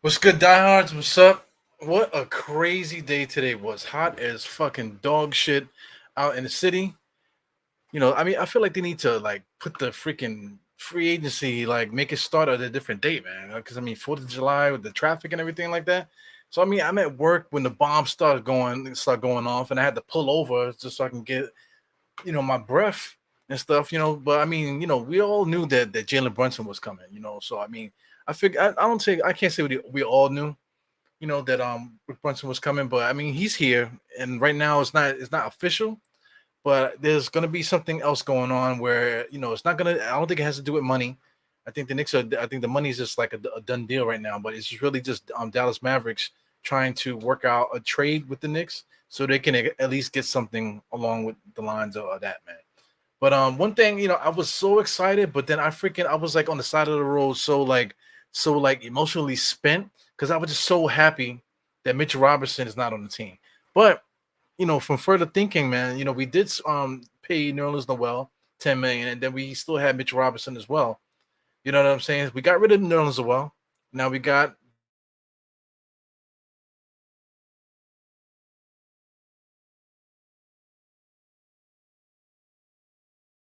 What's good, diehards? What's up? What a crazy day today was. Hot as fucking dog shit out in the city. I feel like they need to like put the freaking free agency, like make it start at a different date, man. Because 4th of July with the traffic and everything like that. So I'm at work when the bomb start going off, and I had to pull over just so I can get my breath and stuff. But we all knew that Jalen Brunson was coming. So I figure I don't say I can't say we all knew that Rick Brunson was coming, but he's here, and right now it's not official, but there's gonna be something else going on where it's not gonna. I don't think it has to do with money. I think the Knicks are. I think the money is just like a done deal right now, but it's really just Dallas Mavericks trying to work out a trade with the Knicks so they can at least get something along with the lines of that, man. But one thing, I was so excited, but then I was like on the side of the road, so like emotionally spent because I was just so happy that Mitchell Robinson is not on the team. But from further thinking, man, we did pay Nerlens Noel 10 million, and then we still had Mitchell Robinson as well. You know what I'm saying? We got rid of Nerlens Noel. Now we got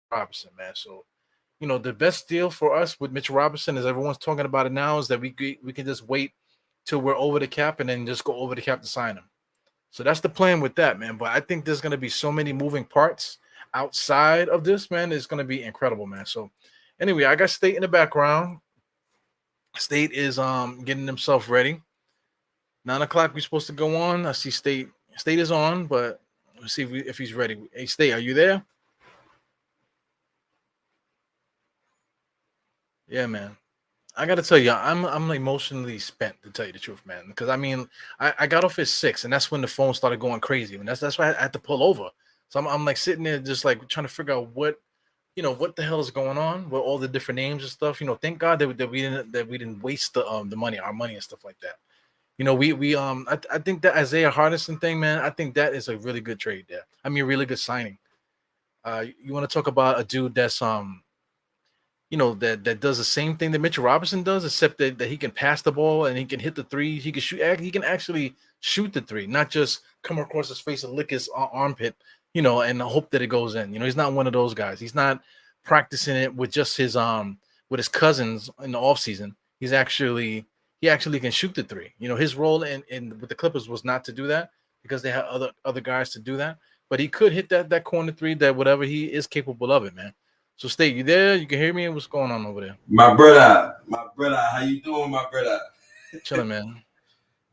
Robinson, man. So the best deal for us with Mitchell Robinson, as everyone's talking about it now, is that we can just wait till we're over the cap and then just go over the cap to sign him. So that's the plan with that, man. But I think there's gonna be so many moving parts outside of this, man. It's gonna be incredible, man. So anyway, I got State in the background. State is getting himself ready. 9 o'clock we're supposed to go on. I see State is on, but let's see if he's ready. Hey State, are you there? Yeah, man. I gotta tell you, I'm emotionally spent to tell you the truth, man. Because I got off at 6, and that's when the phone started going crazy, and that's why I had to pull over. So I'm like sitting there just like trying to figure out what the hell is going on with all the different names and stuff. Thank God that we didn't waste the money, our money and stuff like that. I think that Isaiah Hartenstein thing, man. I think that is a really good trade there. Really good signing. You want to talk about a dude that's that does the same thing that Mitchell Robinson does, except that he can pass the ball and he can hit the three. He can shoot. He can actually shoot the three, not just come across his face and lick his armpit, and hope that it goes in. He's not one of those guys. He's not practicing it with just his cousins in the off season. He actually can shoot the three. His role in with the Clippers was not to do that because they had other guys to do that. But he could hit that corner three, that whatever he is capable of it, man. So, State, you there? You can hear me? What's going on over there? My brother, how you doing, my brother? Chilling, man.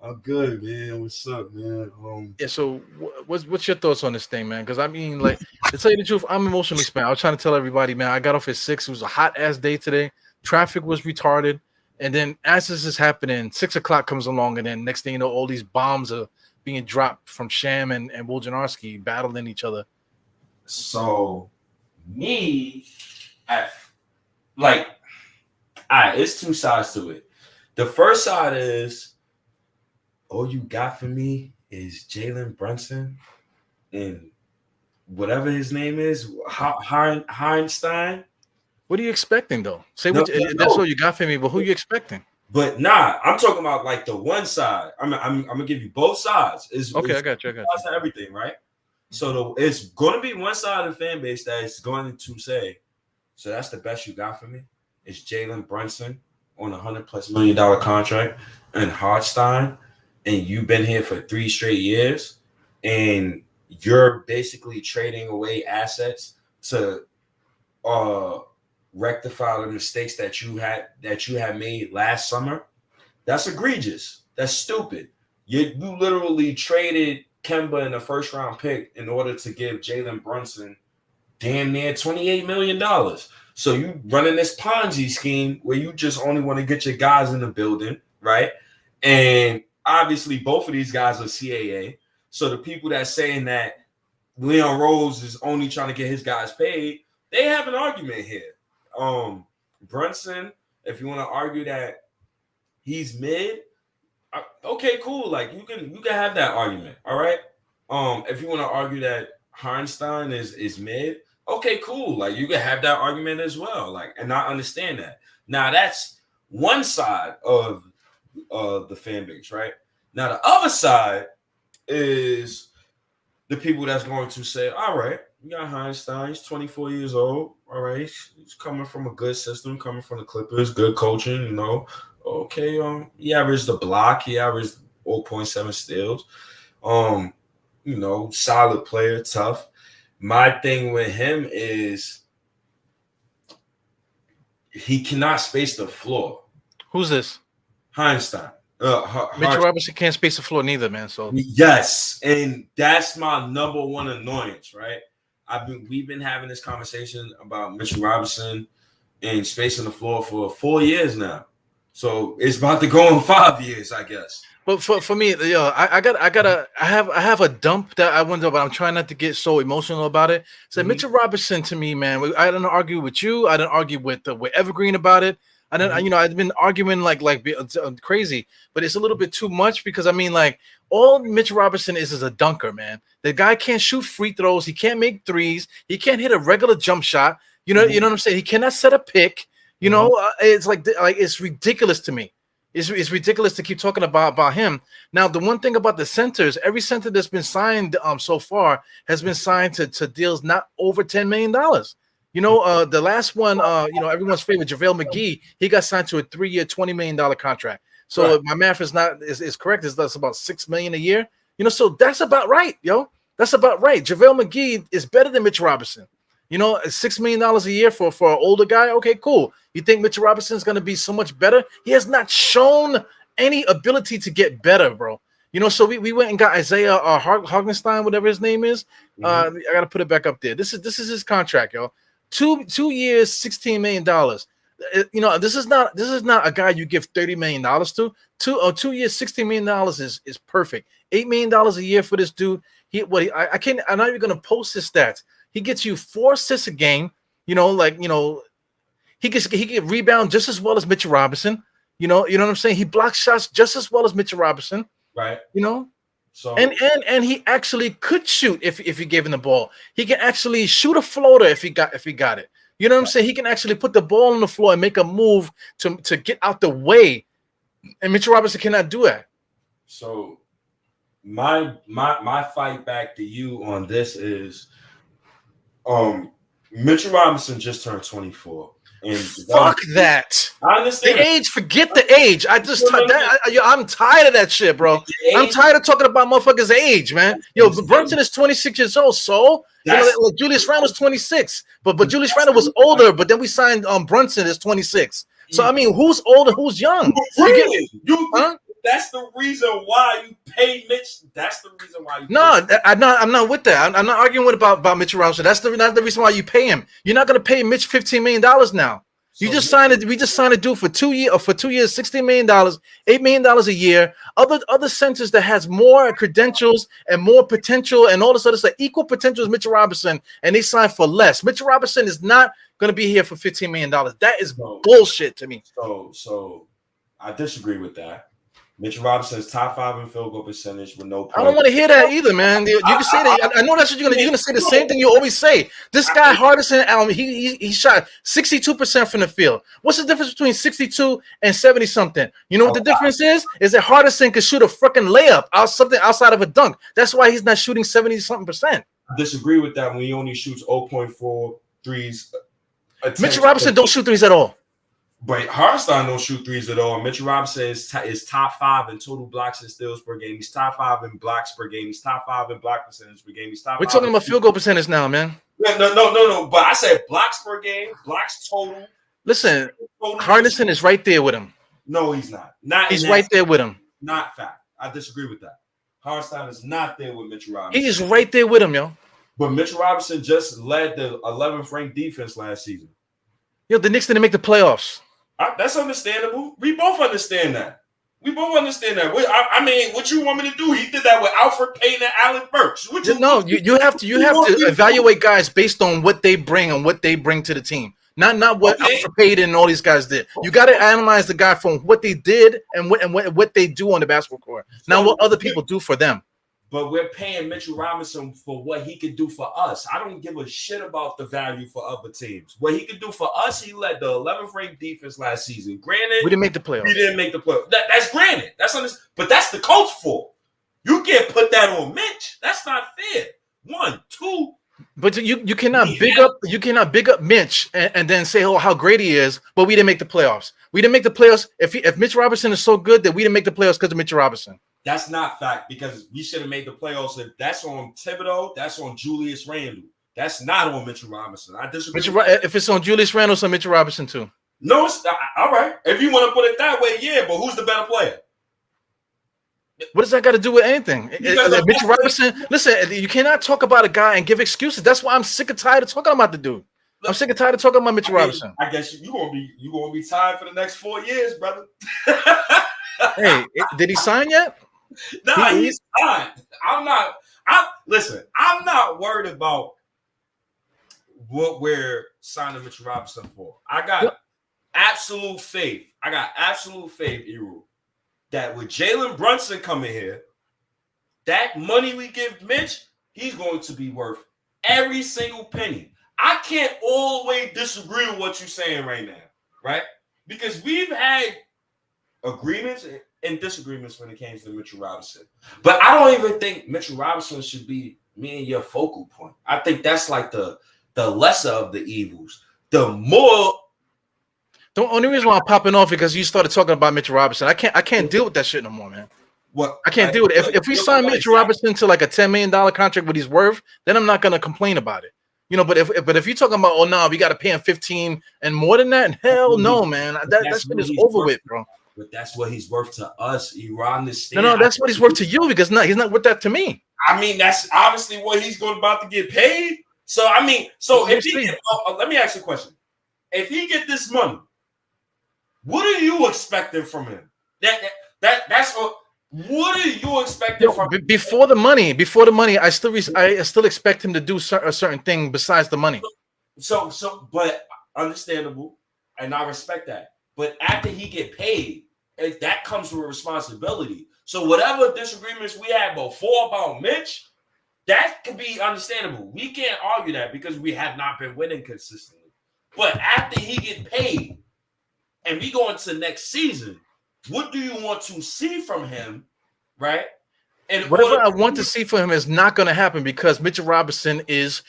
I'm good, man. What's up, man? Yeah. So, what's your thoughts on this thing, man? Because like, to tell you the truth, I'm emotionally spent. I was trying to tell everybody, man. I got off at 6. It was a hot ass day today. Traffic was retarded, and then as this is happening, 6 o'clock comes along, and then next thing you know, all these bombs are being dropped from Sham and Wojnarowski battling each other. So me, at like, all right, it's two sides to it. The first side is all you got for me is Jalen Brunson and whatever his name is, Hartenstein. What are you expecting, though? Say No, what no, that's all no. you got for me, but who you expecting? But nah, I'm talking about like the one side. I'm gonna give you both sides. Okay, I Is got you. I got you. sides to everything, right? So it's going to be one side of the fan base that is going to say, so that's the best you got for me. It's Jalen Brunson on $100+ million contract and Hartstein, and you've been here for 3 straight years, and you're basically trading away assets to uh rectify the mistakes that you had made last summer. That's egregious. That's stupid. You literally traded Kemba in the first round pick in order to give Jalen Brunson damn near $28 million. So you running this Ponzi scheme where you just only want to get your guys in the building, right? And obviously both of these guys are CAA. So the people that saying that Leon Rose is only trying to get his guys paid, they have an argument here. Brunson, if you want to argue that he's mid, okay, cool. Like you can have that argument. All right. If you want to argue that Hartenstein is mid, okay, cool. Like you can have that argument as well. Like, and I understand that. Now that's one side of the fan base, right? Now the other side is the people that's going to say, all right, you got Hartenstein, he's 24 years old. All right, he's coming from a good system, coming from the Clippers, good coaching, you know. Okay, he averaged a block, he averaged 0.7 steals. You know, solid player, tough. My thing with him is he cannot space the floor. Who's this? Hartenstein. Mitchell Robinson can't space the floor neither, man. So yes, and that's my number one annoyance, right? We've been having this conversation about Mitchell Robinson and spacing the floor for 4 years now. So it's about to go in 5 years, I guess. But for me, I have a dump that I wonder, but I'm trying not to get so emotional about it. So Mitchell Robinson, to me, man, I didn't argue with you. I didn't argue with Evergreen about it. I didn't, I've been arguing like crazy, but it's a little bit too much because I mean, like, all Mitchell Robinson is a dunker, man. The guy can't shoot free throws. He can't make threes. He can't hit a regular jump shot. You know what I'm saying? He cannot set a pick. It's like it's ridiculous to me. It's ridiculous to keep talking about him. Now, the one thing about the centers, every center that's been signed so far has been signed to deals not over $10 million. The last one, everyone's favorite, JaVale McGee, he got signed to a 3-year, $20 million contract. So my math is correct. That's about $6 million a year. So that's about right, yo. That's about right. JaVale McGee is better than Mitch Robinson. $6 million a year for an older guy. Okay, cool. You think Mitchell Robinson is going to be so much better? He has not shown any ability to get better, bro. So we went and got Isaiah Hartenstein, whatever his name is. I got to put it back up there. This is his contract, yo. 2 years, $16 million. This is not a guy you give $30 million to. 2 years, $16 million is perfect. $8 million a year for this dude. I'm not even gonna post his stats. He gets you 4 assists a game. He can rebound just as well as Mitchell Robinson. You know what I'm saying? He blocks shots just as well as Mitchell Robinson. Right. So and he actually could shoot if you gave him the ball. He can actually shoot a floater if he got it. You know what I'm saying? He can actually put the ball on the floor and make a move to get out the way. And Mitchell Robinson cannot do that. So my fight back to you on this is Mitchell Robinson just turned 24. And fuck that. I understand the age. Forget the age. I'm tired of that shit, bro. I'm tired of talking about motherfuckers' age, man. Yo, Brunson is 26 years old. So Julius Randle's 26, but Julius Randle was older. But then we signed Brunson is 26. So I mean, who's old and who's young? That's the reason why you pay Mitch. That's the reason why you. No, I'm not with that. I'm not arguing about Mitchell Robinson. That's not the reason why you pay him. You're not going to pay Mitch $15 million now. We just signed a dude for 2 years, $16 million, $8 million a year. Other centers that has more credentials and more potential and all this other stuff, equal potential as Mitchell Robinson, and they signed for less. Mitchell Robinson is not going to be here for $15 million. That is bullshit to me. So I disagree with that. Mitchell Robinson is top 5 in field goal percentage with no. I don't want to hear that either, man. You can say that. I know that's what you're gonna say. The same thing you always say. This guy Hartenstein, he shot 62% from the field. What's the difference between 62 and 70 something? You know what the difference is? Is that Hartenstein can shoot a freaking layup something outside of a dunk. That's why he's not shooting 70 something percent. I disagree with that when he only shoots 0.4 threes. Mitchell Robinson don't shoot threes at all. But Hartenstein don't shoot threes at all. Mitchell Robinson is top 5 in total blocks and steals per game. He's top 5 in blocks per game. He's top 5 in block percentage per game. He's top. We're talking about field goal percentage now, man. No. But I said blocks per game, blocks total. Listen, Hartenstein is right there with him. No, he's not. He's right there with him. Not fact. I disagree with that. Hartenstein is not there with Mitchell Robinson. He is right there with him, yo. But Mitchell Robinson just led the 11th ranked defense last season. Yo, the Knicks didn't make the playoffs. That's understandable. We both understand that. I mean, what you want me to do? He did that with Alfred Payton and Allen Burks. You have to evaluate guys based on what they bring and what they bring to the team. Not what Alfred Payton and all these guys did. You got to analyze the guy from what they did and what they do on the basketball court. Not what other people do for them. but we're paying Mitchell Robinson for what he could do for us. I don't give a shit about the value for other teams. What he could do for us, he led the 11th ranked defense last season. Granted, we didn't make the playoffs. We didn't make the playoffs. That's granted. But that's the coach fault. You can't put that on Mitch. That's not fair. 1, 2. But you cannot big up Mitch and then say, oh, how great he is, but we didn't make the playoffs. We didn't make the playoffs. If Mitch Robinson is so good that we didn't make the playoffs because of Mitch Robinson. That's not fact, because we should have made the playoffs. If that's on Thibodeau, that's on Julius Randle. That's not on Mitchell Robinson. I disagree. If it's on Julius Randle, it's on Mitchell Robinson too. No, it's not. All right. If you want to put it that way, yeah, but who's the better player? What does that got to do with anything? Mitchell Robinson, listen, you cannot talk about a guy and give excuses. That's why I'm sick and tired of talking about the dude. I'm sick and tired of talking about Mitchell Robinson. I guess you're gonna be tired for the next 4 years, brother. Hey, did he sign yet? Nah, he's signed. I'm not worried about what we're signing Mitchell Robinson for. I got absolute faith. Eru, that with Jalen Brunson coming here, that money we give Mitch, he's going to be worth every single penny. I can't always disagree with what you're saying right now, right? Because we've had agreements and disagreements when it came to Mitchell Robinson. But I don't even think Mitchell Robinson should be me and your focal point. I think that's like the lesser of the evils. The more... The only reason why I'm popping off because you started talking about Mitchell Robinson. I can't deal with that shit no more, man. What? I can't deal with it. If we sign Mitchell Robinson to like a $10 million contract, what he's worth, then I'm not gonna complain about it. You know, but if you're talking about, oh no, we got to pay him 15 and more than that, hell no, man. That shit is over with, bro. But that's what he's worth to us. You understand? No, that's what he's worth to you because he's not worth that to me. I mean, that's obviously what he's about to get paid. So I mean, if he let me ask you a question. If he get this money, what are you expecting from him? That's what. What are you expecting from him? Before the money, I still expect him to do a certain thing besides the money. So, but understandable, and I respect that. But after he get paid, that comes with responsibility. So whatever disagreements we had before about Mitch, that could be understandable. We can't argue that because we have not been winning consistently. But after he get paid, and we go into next season, what do you want to see from him, right? And whatever I want to see from him is not going to happen because Mitchell Robinson is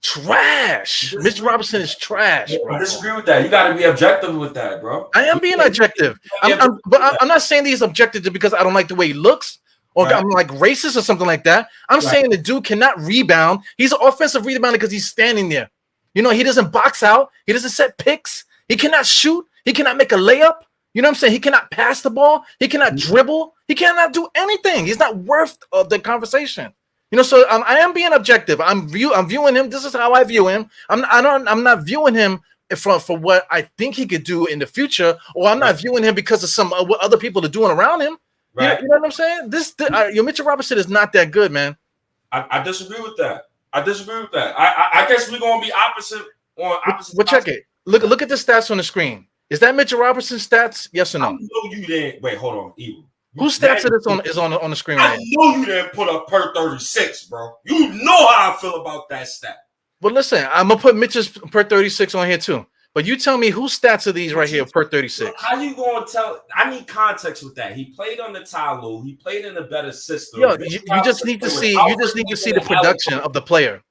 trash. Mitchell Robinson is trash. Bro. I disagree with that. You got to be objective with that, bro. I am being objective. But I'm not saying he's objective because I don't like the way he looks or I'm like racist or something like that. I'm saying the dude cannot rebound. He's an offensive rebounder because he's standing there. You know, he doesn't box out. He doesn't set picks. He cannot shoot. He cannot make a layup. You know what I'm saying? He cannot pass the ball. He cannot dribble. He cannot do anything. He's not worth the conversation. You know, so I am being objective. I'm viewing him. This is how I view him. I'm not viewing him for what I think he could do in the future, or I'm not viewing him because of some what other people are doing around him. Right. You know what I'm saying? Your Mitchell Robinson is not that good, man. I disagree with that. I guess we're gonna be opposite on opposite. Well, check it. Look at the stats on the screen. Is that Mitchell Robinson's stats? Yes or no? I know you didn't. Wait, hold on. Evil. Whose stats is on the screen right now? I know you didn't put up per 36, bro. You know how I feel about that stat. Well, listen, I'm gonna put Mitch's per 36 on here too. But you tell me whose stats are these right here per 36? How you gonna tell? I need context with that. He played on the Tyloo. He played in a better system. Yo, you just need to see. You just need to see the production of the player.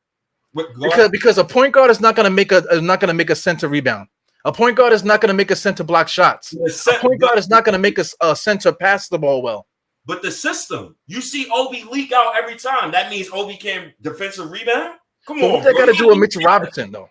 Because a point guard is not gonna make a center rebound. A point guard is not going to make a center block shots. A point guard is not going to make a center pass the ball well. But the system, you see Obi leak out every time. That means Obi can defensive rebound? Come on. What that got to do with Mitchell Robinson, though?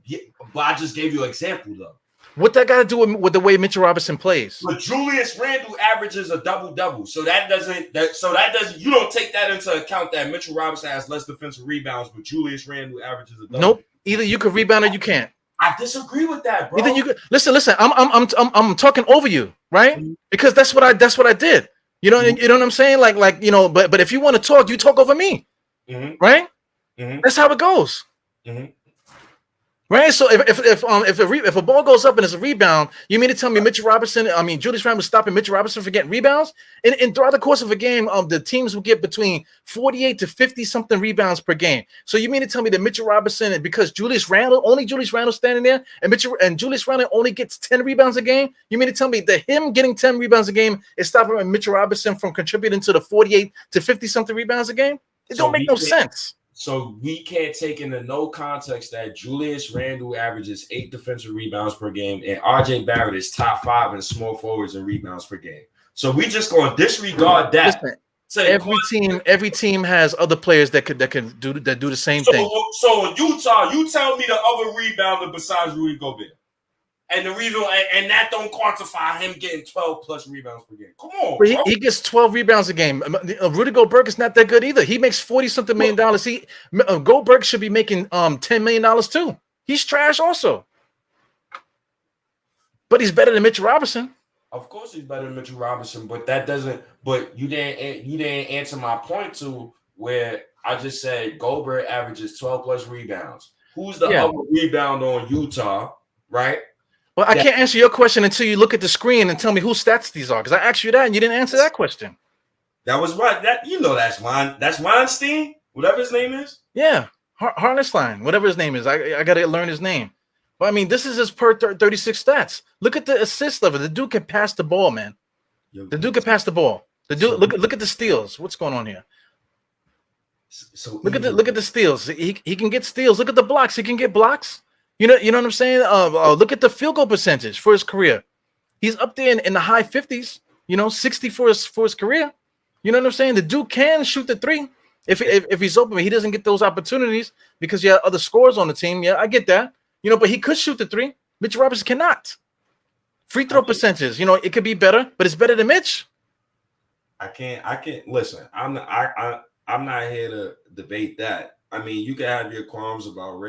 Yeah, but I just gave you an example, though. What that got to do with the way Mitchell Robinson plays? But Julius Randle averages a double-double. So that doesn't you don't take that into account that Mitchell Robinson has less defensive rebounds, but Julius Randle averages a double. Nope. Either you can rebound or you can't. I disagree with that, bro. Either you could listen. I'm talking over you, right? Because that's what I did. You know, you know what I'm saying? Like you know, but if you want to talk, you talk over me, right? That's how it goes. Right, so if a ball goes up and it's a rebound, you mean to tell me Mitchell Robinson? I mean Julius Randle was stopping Mitchell Robinson from getting rebounds, and throughout the course of a game, the teams will get between 48 to 50 something rebounds per game. So you mean to tell me that Mitchell Robinson, because Julius Randle standing there, and Julius Randle only gets 10 rebounds a game? You mean to tell me that him getting 10 rebounds a game is stopping Mitchell Robinson from contributing to the 48 to 50 something rebounds a game? It don't make no sense. So we can't take into no context that Julius Randle averages 8 defensive rebounds per game and RJ Barrett is top 5 in small forwards and rebounds per game. So we just going to disregard that. Listen, every team has other players that do the same thing. So in Utah, you tell me the other rebounder besides Rudy Gobert. And the reason, and that don't quantify him getting 12 plus rebounds per game. Come on, bro. He gets 12 rebounds a game. Rudy Gobert is not that good either. He makes $40-something million. Gobert should be making $10 million too. He's trash also, but he's better than Mitchell Robinson. Of course, he's better than Mitchell Robinson, but that doesn't. But you didn't answer my point to where I just said Gobert averages 12 plus rebounds. Who's the other rebounder on Utah, right? Well, I can't answer your question until you look at the screen and tell me whose stats these are, because I asked you that and you didn't answer that question. That was right. That's Weinstein, whatever his name is. Yeah, Hartenstein, whatever his name is. I got to learn his name. But I mean, this is his per 36 stats. Look at the assist level. The dude can pass the ball, man. The dude can pass the ball. The dude, look at the steals. What's going on here? So look at the steals. He can get steals. Look at the blocks. He can get blocks. You know what I'm saying? Look at the field goal percentage for his career. He's up there in the high 50s. 60 for his career. You know what I'm saying? The dude can shoot the three if he's open. He doesn't get those opportunities because you have other scorers on the team. Yeah, I get that. But he could shoot the three. Mitch Robinson cannot. Free throw percentages. It could be better, but it's better than Mitch. I can't listen. I'm not here to debate that. I mean, you can have your qualms about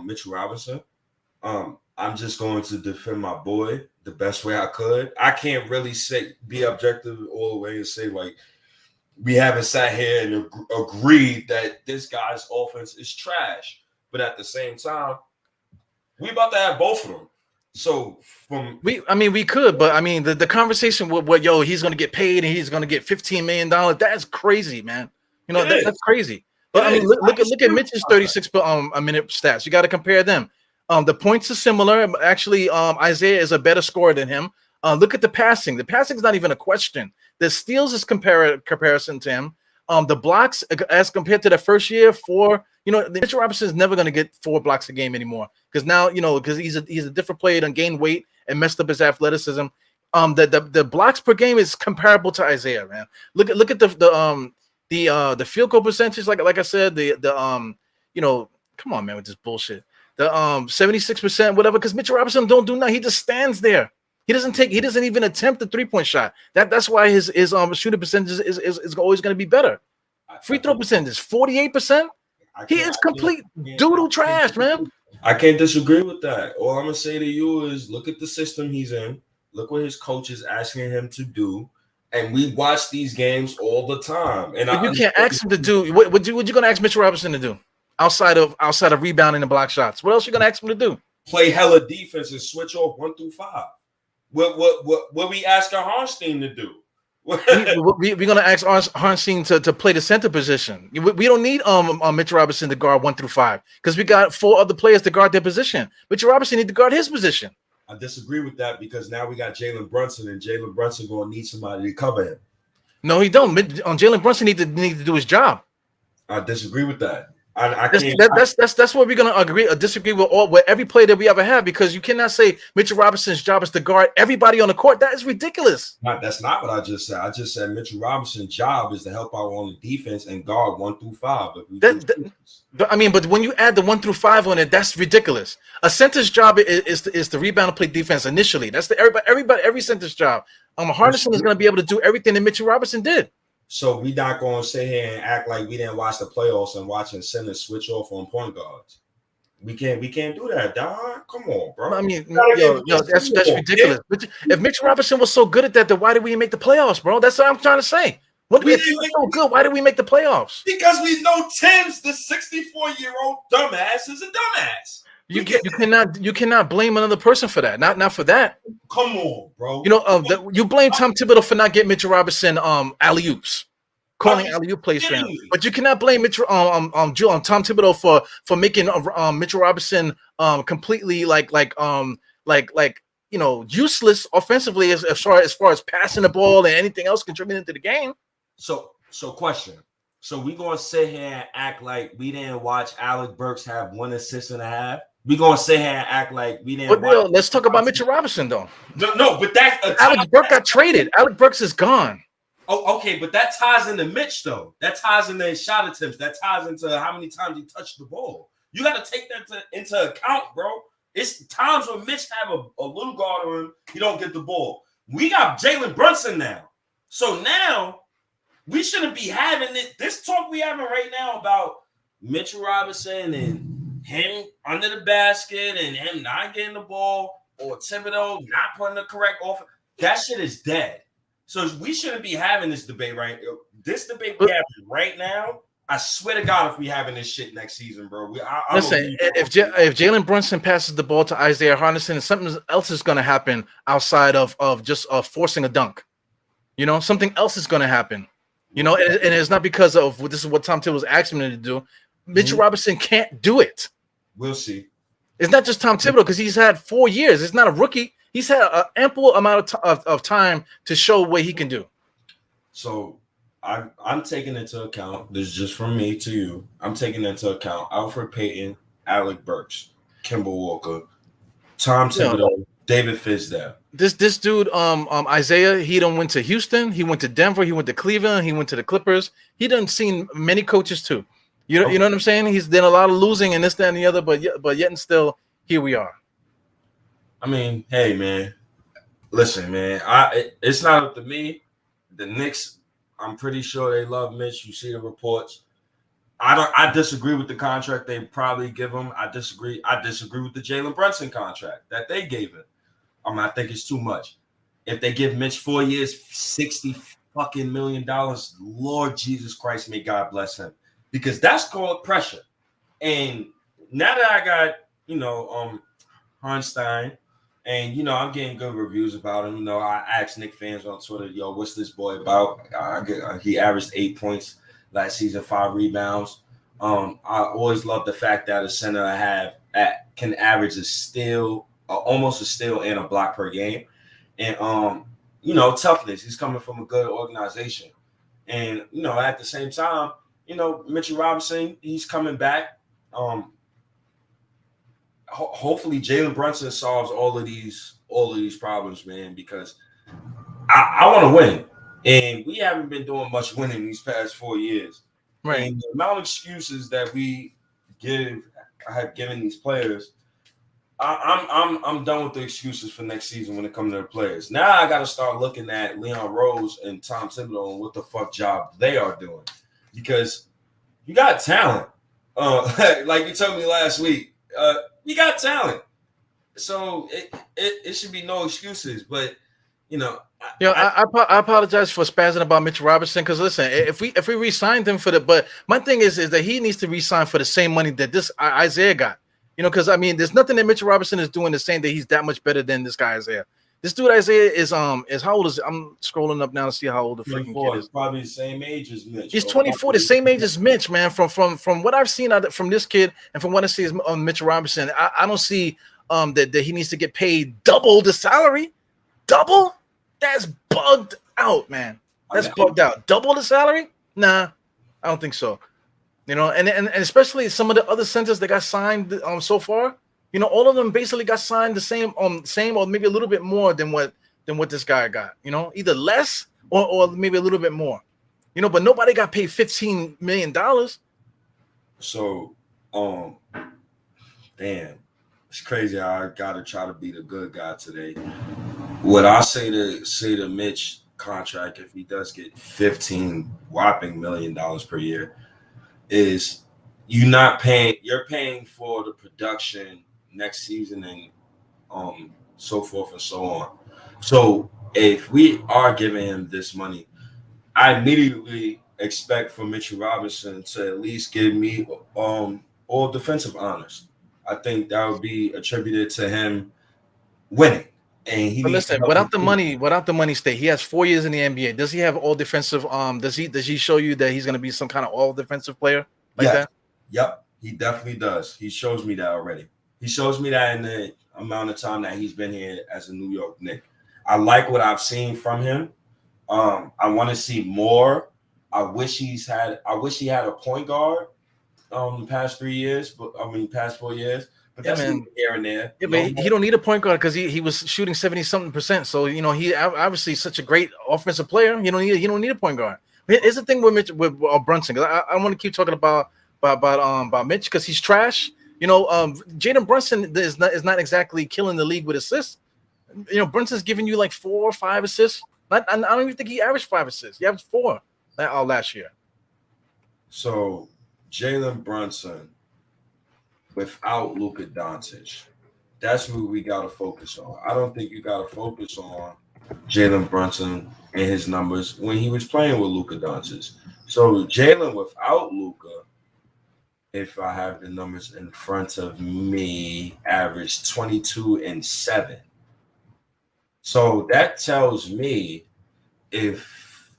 Mitchell Robinson. I'm just going to defend my boy the best way I could. I can't really be objective all the way and say like we haven't sat here and agreed that this guy's offense is trash. But at the same time, we about to have both of them. So we could, but I mean the conversation with he's gonna get paid and he's gonna get $15 million. That's crazy, man. That's crazy. But I mean, look at Mitch's 36 a minute stats. You got to compare them. The points are similar. Actually, Isaiah is a better scorer than him. Look at the passing. The passing is not even a question. The steals is comparison to him. The blocks as compared to the first year, Mitchell Robinson is never going to get 4 blocks a game anymore because now because he's a different player and gained weight and messed up his athleticism. The blocks per game is comparable to Isaiah, man. Look at the field goal percentage, like I said, come on, man, with this bullshit. The 76%, whatever, because Mitchell Robinson don't do nothing. He just stands there. He doesn't even attempt the 3-point shot. That's why his shooting percentage is always going to be better. Free throw percentage 48%. He is complete doodle trash, man. I can't disagree with that. All I'm gonna say to you is look at the system he's in. Look what his coach is asking him to do. And we watch these games all the time. And you can't ask him to do what you gonna ask Mitchell Robinson to do outside of rebounding and block shots. What else you gonna ask him to do? Play hella defense and switch off 1 through 5. What we ask Hartenstein to do? We're gonna ask Hartenstein to play the center position. We don't need Mitchell Robinson to guard 1 through 5 because we got 4 other players to guard their position. Mitchell Robinson need to guard his position. I disagree with that because now we got Jalen Brunson, and Jalen Brunson going to need somebody to cover him. No, he don't. Jalen Brunson need to do his job. I disagree with that. That's what we're gonna agree or disagree with every player that we ever have because you cannot say Mitchell Robinson's job is to guard everybody on the court. That is ridiculous. That's not what I just said. I just said Mitchell Robinson's job is to help out on the defense and guard 1 through 5. But when you add the 1 through 5 on it, that's ridiculous. A center's job is to rebound and play defense initially. That's every center's job. Hartenstein is going to be able to do everything that Mitchell Robinson did. So we not going to sit here and act like we didn't watch the playoffs and watching centers switch off on point guards. We can't do that, dog. Come on, bro. I mean, that's ridiculous. If Mitchell Robinson was so good at that, then why did we make the playoffs, bro? That's what I'm trying to say. If he was so good, why did we make the playoffs? Because we know Tim's the 64-year-old dumbass is a dumbass. You cannot blame another person for that. Not for that. Come on, bro. You blame Tom Thibodeau for not getting Mitchell Robinson alley oops, calling alley oop plays for him. But you cannot blame Tom Thibodeau for making Mitchell Robinson completely useless offensively as far as passing the ball and anything else contributing to the game. So question. So we gonna sit here and act like we didn't watch Alec Burks have 1 assist and a half? We gonna sit here and act like we didn't. But let's talk about Mitchell Robinson though. No, but that's Alec Burks got traded. Alec Burks is gone. Oh, okay, but that ties into Mitch though. That ties into his shot attempts. That ties into how many times he touched the ball. You got to take that into account, bro. It's times when Mitch have a little guard on him, he don't get the ball. We got Jalen Brunson now, so now we shouldn't be having this talk we having right now about Mitchell Robinson and him under the basket and him not getting the ball or Thibodeau not putting the correct offer. That shit is dead. So we shouldn't be having this debate right. This debate we have right now. I swear to God, if we having this shit next season, bro. Listen, if Jalen Brunson passes the ball to Isaiah Hartenstein, something else is going to happen outside of just forcing a dunk. Something else is going to happen. And it's not because of this is what Tom Thibodeau was asking him to do. Mitchell Robinson can't do it. We'll see. It's not just Tom Thibodeau because he's had 4 years. It's not a rookie. He's had an ample amount of time to show what he can do. So I'm taking into account, this is just from me to you, I'm taking into account Alfred Payton, Alec Burks, Kemba Walker, Tom Thibodeau, David Fizdale. This dude, Isaiah, he done went to Houston, he went to Denver, he went to Cleveland, he went to the Clippers. He done seen many coaches too. You know what I'm saying? He's done a lot of losing and this, that, and the other, but yet and still, here we are. I mean, hey man, listen, man. It's not up to me. The Knicks, I'm pretty sure they love Mitch. You see the reports. I disagree with the contract they probably give him. I disagree with the Jalen Brunson contract that they gave him. I think it's too much. If they give Mitch 4 years, $60 fucking million, Lord Jesus Christ, may God bless him, because that's called pressure. And now that I got Hartenstein. And, I'm getting good reviews about him. I asked Knick fans on Twitter, yo, what's this boy about? He averaged 8 points last season, 5 rebounds. I always love the fact that a center can average a steal, almost a steal and a block per game. And, toughness. He's coming from a good organization. And, at the same time, Mitchell Robinson, he's coming back. Hopefully Jalen Brunson solves all of these problems, man, because I want to win. And we haven't been doing much winning these past 4 years. Right. And the amount of excuses that we have given these players, I'm done with the excuses for next season when it comes to the players. Now I got to start looking at Leon Rose and Tom Thibodeau and what the fuck job they are doing, because you got talent. Like you told me last week. You got talent, so it should be no excuses. But I apologize for spazzing about Mitchell Robinson, because listen, if we re-signed him but my thing is that he needs to re-sign for the same money that this Isaiah got. Because there's nothing that Mitchell Robinson is doing to saying that he's that much better than this guy Isaiah. This dude Isaiah is how old is it? I'm scrolling up now to see how old the freaking kid is. Probably the same age as Mitch. He's 24, the same age as Mitch, man. From what I've seen from this kid and from what I see is Mitchell Robinson, I don't see that he needs to get paid double the salary. Double? That's bugged out, man. That's bugged out. Double the salary? Nah, I don't think so. And especially some of the other centers that got signed so far. All of them basically got signed the same or maybe a little bit more than what this guy got. Either less or maybe a little bit more. But nobody got paid $15 million. So, damn, it's crazy. I gotta try to be the good guy today. What I say to Mitch contract, if he does get $15 whopping million per year, is you're paying for the production next season and so forth and so on. So if we are giving him this money, I immediately expect for Mitchell Robinson to at least give me all defensive honors. I think that would be attributed to him winning. And he But needs to listen, help his team. without the money, State. He has 4 years in the NBA. Does he have all defensive? Does he show you that he's going to be some kind of all defensive player like Yes. that? Yep. He definitely does. He shows me that already. He shows me that in the amount of time that he's been here as a New York Knick. I like what I've seen from him. I want to see more. I wish he had a point guard the past 3 years, but past 4 years. But Yeah, that's man. here and there. Yeah, but he don't need a point guard because he was shooting 70-something%. So he obviously such a great offensive player. You don't need a point guard. Here's the thing with Brunson. I want to keep talking about Mitch because he's trash. Jalen Brunson is not exactly killing the league with assists. Brunson's giving you like 4 or 5 assists. I don't even think he averaged 5 assists. He averaged 4 last year. So Jalen Brunson without Luka Doncic, that's who we got to focus on. I don't think you got to focus on Jalen Brunson and his numbers when he was playing with Luka Doncic. So Jalen without Luka, if I have the numbers in front of me, averaged 22 and 7. So that tells me if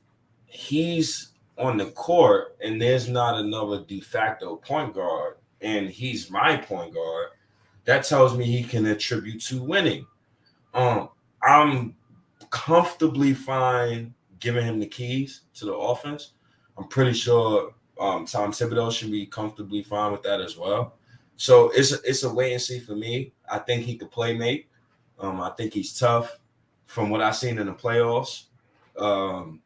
he's on the court and there's not another de facto point guard and he's my point guard, that tells me he can attribute to winning. I'm comfortably fine giving him the keys to the offense. I'm pretty sure Tom Thibodeau should be comfortably fine with that as well. So it's a wait and see for me. I think he could play make. I think he's tough. From what I've seen in the playoffs,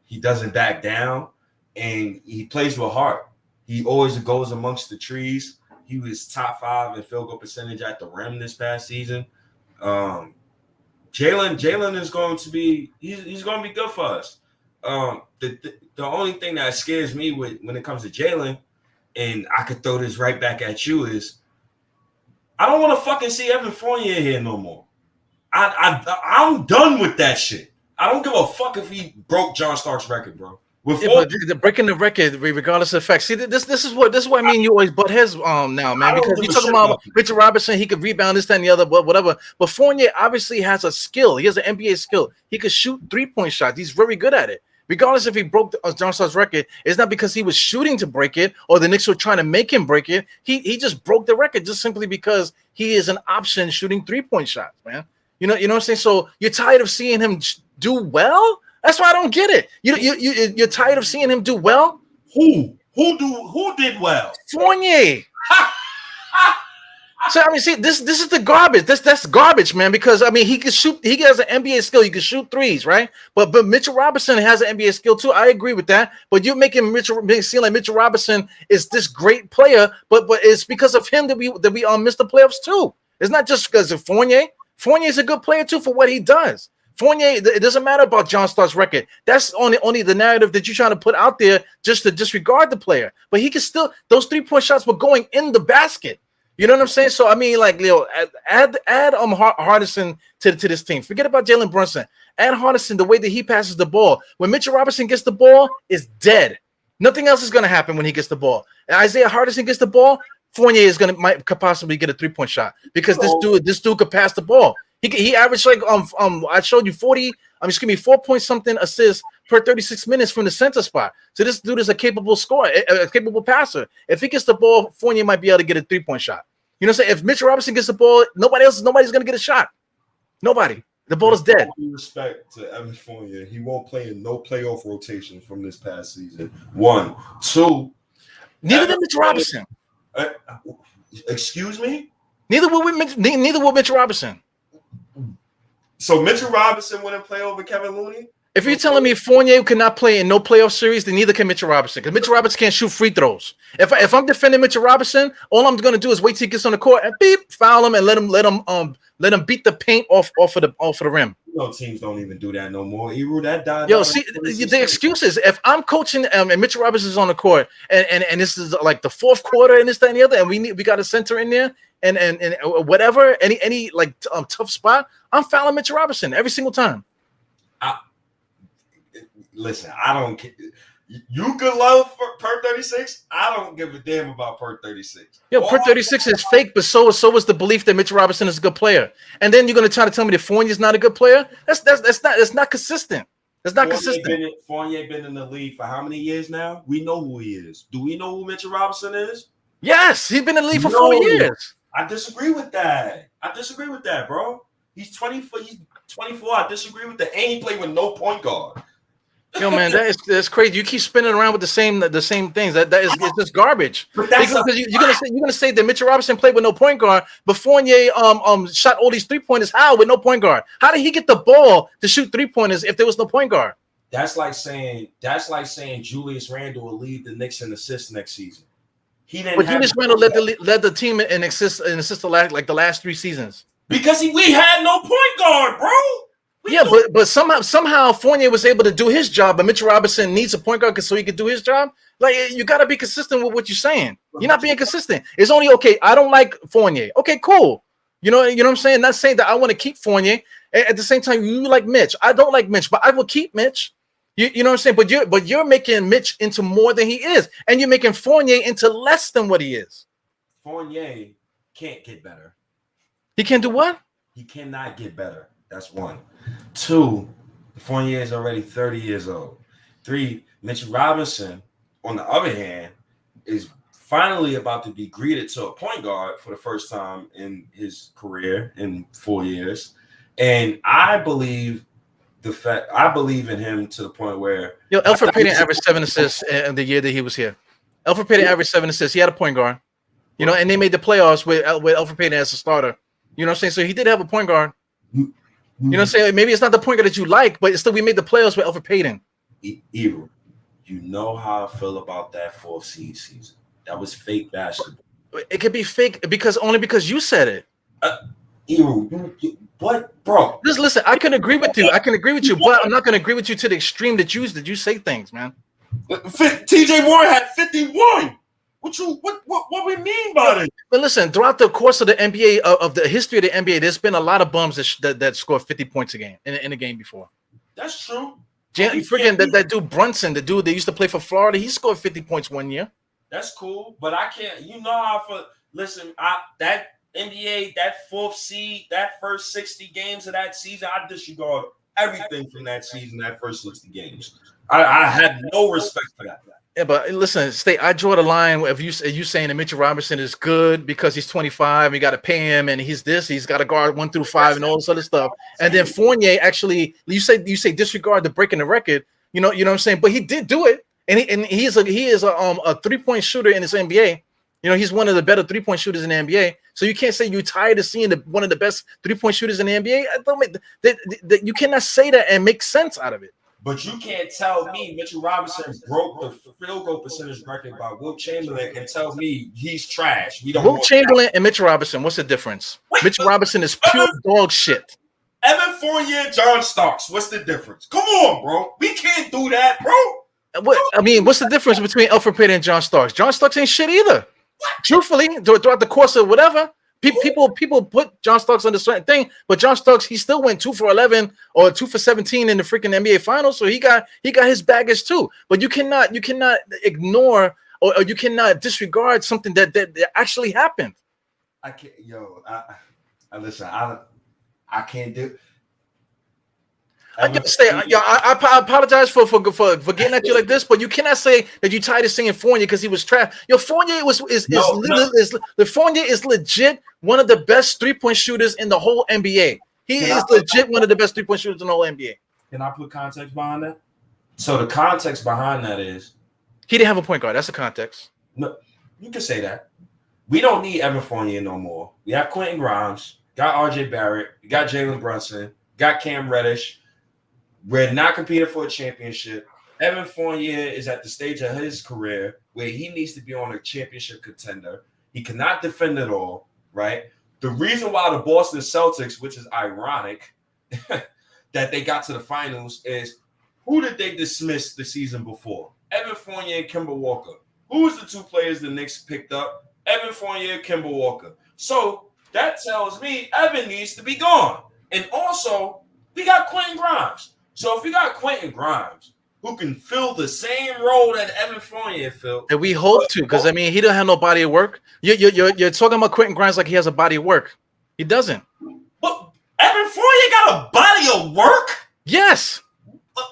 he doesn't back down, and he plays with heart. He always goes amongst the trees. He was top 5 in field goal percentage at the rim this past season. Jalen is going to be he's going to be good for us. The only thing that scares me when it comes to Jalen, and I could throw this right back at you, is I don't want to fucking see Evan Fournier here no more. I'm done with that shit. I don't give a fuck if he broke John Stark's record, bro. But breaking the record, regardless of facts. See, this is what I mean. You always butt heads now, man, because you're talking about Richard Robinson. He could rebound this, that, and the other, but whatever. But Fournier obviously has a skill. He has an NBA skill. He could shoot 3-point shots. He's very good at it. Regardless if he broke John Stark's record, it's not because he was shooting to break it or the Knicks were trying to make him break it. He just broke the record just simply because he is an option shooting 3-point shots, man. You know what I'm saying? So you're tired of seeing him do well? That's why I don't get it. You're tired of seeing him do well? Who did well? Fournier. So I mean, see, this is the garbage. That's garbage, man. Because I mean, he can shoot. He has an NBA skill. He can shoot threes, right? But Mitchell Robinson has an NBA skill too. I agree with that. But you're making seem like Mitchell Robinson is this great player. But it's because of him that we missed the playoffs too. It's not just because of Fournier. Fournier is a good player too for what he does. Fournier, it doesn't matter about John Stark's record. That's only the narrative that you're trying to put out there just to disregard the player. But he can still, those 3-point shots were going in the basket. You know what I'm saying? So I mean, like, Leo, add Hartenstein to this team. Forget about Jalen Brunson. Add Hartenstein, the way that he passes the ball. When Mitchell Robinson gets the ball, it's dead. Nothing else is going to happen when he gets the ball. And Isaiah Hartenstein gets the ball, Fournier could possibly get a 3-point shot because this dude could pass the ball. He averaged like I showed you 4 point something assists per 36 minutes from the center spot. So this dude is a capable scorer, a capable passer. If he gets the ball, Fournier might be able to get a 3-point shot. You know what I'm saying? If Mitchell Robinson gets the ball, nobody's gonna get a shot. Nobody. The ball is dead. With respect to Evan Fournier, he won't play in no playoff rotation from this past season. 1, 2. Neither did Mitchell Robinson. Excuse me? Neither will Mitchell Robinson. So Mitchell Robinson wouldn't play over Kevin Looney? If you're telling me Fournier cannot play in no playoff series, then neither can Mitchell Robinson. Because Mitchell Robinson can't shoot free throws. If I'm defending Mitchell Robinson, all I'm going to do is wait till he gets on the court and foul him and let him beat the paint off of the rim. No, teams don't even do that no more. Eru, that died. Yo, see, the excuse is if I'm coaching and Mitchell Robinson is on the court and this is like the fourth quarter and this, that, and the other, and we got a center in there and whatever, any like tough spot, I'm fouling Mitchell Robinson every single time. Listen, I don't care. You could love per 36. I don't give a damn about per 36. Yo, per 36 is fake, but so was the belief that Mitch Robinson is a good player. And then you're gonna try to tell me that Fournier's not a good player? That's not consistent. That's not consistent. Fournier been in the league for how many years now? We know who he is. Do we know who Mitchell Robinson is? Yes, he's been in the league for 4 years. I disagree with that. Bro. He's 24. He's 24. I disagree with that. And he played with no point guard. Yo, man, that's crazy. You keep spinning around with the same things. That is it's just garbage. But you're gonna say that Mitchell Robinson played with no point guard, but Fournier shot all these 3-pointers. How with no point guard? How did he get the ball to shoot 3-pointers if there was no point guard? That's like saying Julius Randle will lead the Knicks in assists next season. He didn't. But Julius Randle led the team in assists like the last 3 seasons. Because we had no point guard, bro. But somehow Fournier was able to do his job, but Mitchell Robinson needs a point guard so he could do his job. Like, you got to be consistent with what you're saying. You're not being consistent. It's only okay. I don't like Fournier. Okay, cool. You know what I'm saying? Not saying that I want to keep Fournier. At the same time, you like Mitch. I don't like Mitch, but I will keep Mitch. You know what I'm saying? But you're making Mitch into more than he is, and you're making Fournier into less than what he is. Fournier can't get better. He can't do what? He cannot get better. That's 1. 2, Fournier is already 30 years old. 3, Mitchell Robinson, on the other hand, is finally about to be greeted to a point guard for the first time in his career in 4 years. And I believe in him to the point where Elfrid Payton averaged 7 assists in the year that he was here. Elfrid Payton averaged 7 assists. He had a point guard, and they made the playoffs with Elfrid Payton as a starter. You know what I'm saying? So he did have a point guard. You know what I'm saying? Maybe it's not the point guard that you like, but still we made the playoffs with Elfrid Payton. Eru, you know how I feel about that 4th seed season. That was fake basketball. It could be fake because you said it. Eru, what, bro? Just listen. I can agree with you. But I'm not going to agree with you to the extreme that you say things, man. TJ Warren had 51. What we mean by that? But listen, throughout the course of the NBA, of the history of the NBA, there's been a lot of bums that score 50 points a game in a game before. That's true. Freaking that dude Brunson, the dude that used to play for Florida, he scored 50 points 1 year. That's cool, but I can't. You know how I feel. Listen, that NBA, that 4th seed, that first 60 games of that season, I disregard everything from that season, that first 60 games. I had no respect for that. Yeah, but listen, State, I draw the line of you saying that Mitchell Robinson is good because he's 25 and you got to pay him and he's got to guard 1 through 5 and all this other stuff. And then Fournier actually, you say disregard the breaking the record. You know what I'm saying? But he did do it, and he is a 3-point shooter in this NBA. He's one of the better 3-point shooters in the NBA. So you can't say you're tired of seeing one of the best 3-point shooters in the NBA. I don't that you cannot say that and make sense out of it. But you can't tell me Mitchell Robinson broke the field goal percentage record by Wilt Chamberlain and tell me he's trash. Wilt Chamberlain and Mitchell Robinson, what's the difference? Mitchell Robinson is pure dog shit. Evan Fournier, John Starks, what's the difference? Come on, bro. We can't do that, bro. What's the difference between Elfrid Payton and John Starks? John Starks ain't shit either. What? Truthfully, throughout the course of whatever. People put John Starks on a certain thing, but John Starks, he still went 2 for 11 or 2 for 17 in the freaking NBA Finals, so he got his baggage too. But you cannot ignore or you cannot disregard something that actually happened. I can't, listen. I can't do. I apologize for getting at you like this, but you cannot say that you tired of saying Fournier because he was trash. Fournier Fournier is legit one of the best 3-point shooters in the whole NBA. He is legit one of the best 3-point shooters in the whole NBA. Can I put context behind that? So the context behind that is he didn't have a point guard. That's the context. No, you can say that. We don't need Evan Fournier no more. We have Quentin Grimes, got RJ Barrett, we got Jalen Brunson, got Cam Reddish. We're not competing for a championship. Evan Fournier is at the stage of his career where he needs to be on a championship contender. He cannot defend it all, right? The reason why the Boston Celtics, which is ironic, that they got to the finals is who did they dismiss the season before? Evan Fournier and Kemba Walker. Who was the 2 players the Knicks picked up? Evan Fournier, Kemba Walker. So that tells me Evan needs to be gone. And also, we got Quentin Grimes. So if you got Quentin Grimes, who can fill the same role that Evan Fournier filled. And we hope to, because I mean, he don't have no body of work. You're talking about Quentin Grimes like he has a body of work. He doesn't. But Evan Fournier got a body of work? Yes.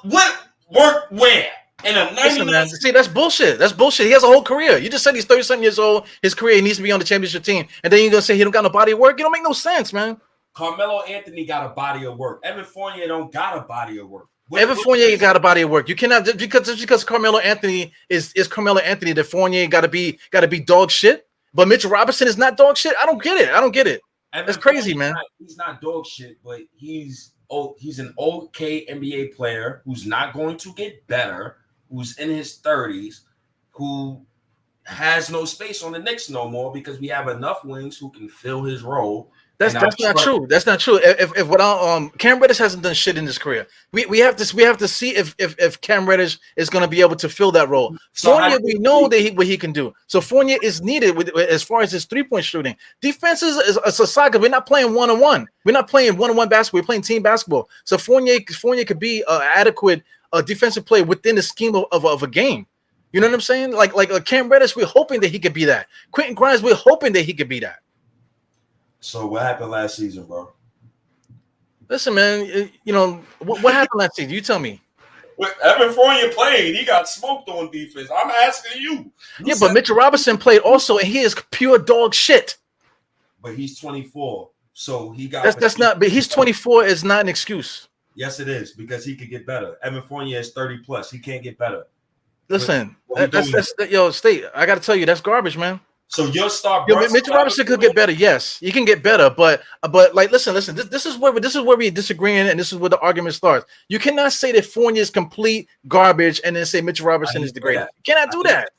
What work where? In a 99. Man, see, that's bullshit. That's bullshit. He has a whole career. You just said he's 30-something years old. His career, he needs to be on the championship team. And then you're going to say he don't got no body of work? It don't make no sense, man. Carmelo Anthony got a body of work. Evan Fournier don't got a body of work. Evan Fournier got a body of work. You cannot just because Carmelo Anthony is Carmelo Anthony, the Fournier got to be dog shit. But Mitchell Robinson is not dog shit. I don't get it. That's crazy, man. He's not dog shit, but he's an okay NBA player who's not going to get better, who's in his 30s, who has no space on the Knicks no more because we have enough wings who can fill his role. That's not true. That's not true. If what Cam Reddish hasn't done shit in his career, we have to see if Cam Reddish is going to be able to fill that role. So Fournier, we know that what he can do. So Fournier is needed as far as his 3-point shooting. Defense is a saga. We're not playing 1-on-1. We're not playing 1-on-1 basketball. We're playing team basketball. So Fournier could be an adequate defensive player within the scheme of a game. You know what I'm saying? Like Cam Reddish, we're hoping that he could be that. Quentin Grimes, we're hoping that he could be that. So what happened last season, bro? Listen, man, you know, what happened last season? You tell me. With Evan Fournier played, he got smoked on defense. I'm asking you. Yeah, but Mitchell Robinson played also, and he is pure dog shit. But he's 24, so he got. That's not. But he's 24 is not an excuse. Yes, it is because he could get better. Evan Fournier is 30 plus. He can't get better. Listen, that's yo, State. I got to tell you, that's garbage, man. So your star, Mitchell Robinson could get better. Yes, he can get better, but like, listen. This is where we disagreeing, and this is where the argument starts. You cannot say that Fournier is complete garbage and then say Mitchell Robinson is the greatest. You cannot do that.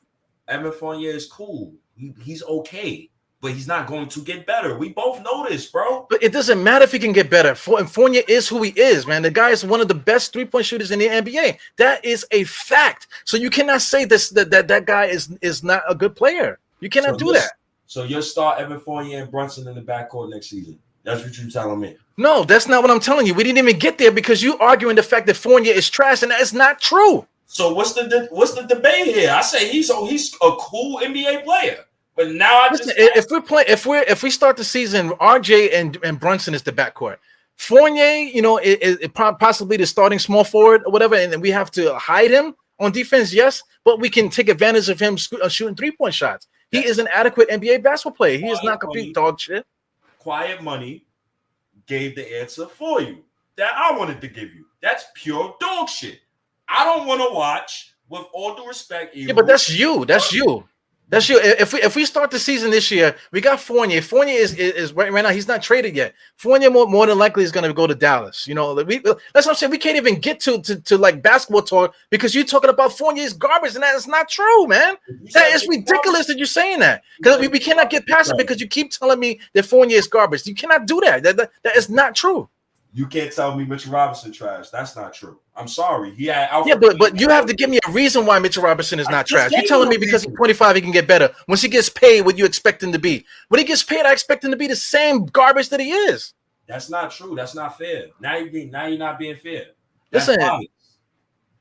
Evan Fournier is cool. He's okay, but he's not going to get better. We both know this, bro. But it doesn't matter if he can get better. Fournier is who he is, man. The guy is one of the best 3-point shooters in the NBA. That is a fact. So you cannot say that guy is not a good player. You cannot do that. So you'll start Evan Fournier and Brunson in the backcourt next season. That's what you're telling me. No, that's not what I'm telling you. We didn't even get there because you arguing the fact that Fournier is trash, and that's not true. So what's the debate here? I say he's a cool NBA player, but now if we start the season, RJ and Brunson is the backcourt. Fournier, you know, is possibly the starting small forward or whatever, and we have to hide him on defense. Yes, but we can take advantage of him shooting 3-point shots. He is an adequate NBA basketball player. He is not complete dog shit. Quiet money gave the answer for you that I wanted to give you. That's pure dog shit. I don't want to watch, with all due respect. Yeah, but that's you. That's you. That's you. If we start the season this year, we got Fournier. Fournier is right now. He's not traded yet. Fournier more than likely is going to go to Dallas. You know, that's what I'm saying. We can't even get to like basketball talk because you're talking about Fournier's garbage, and that is not true, man. That is ridiculous that you're saying that because we cannot get past it because you keep telling me that Fournier is garbage. You cannot do that. That is not true. You can't tell me Mitchell Robinson trash. That's not true. I'm sorry. He had but you have to give me a reason why Mitchell Robinson is not trash. You're telling me because he's 25 he can get better. Once he gets paid, what you expect him to be? When he gets paid, I expect him to be the same garbage that he is. That's not true. That's not fair. Now you're not being fair. Listen, you're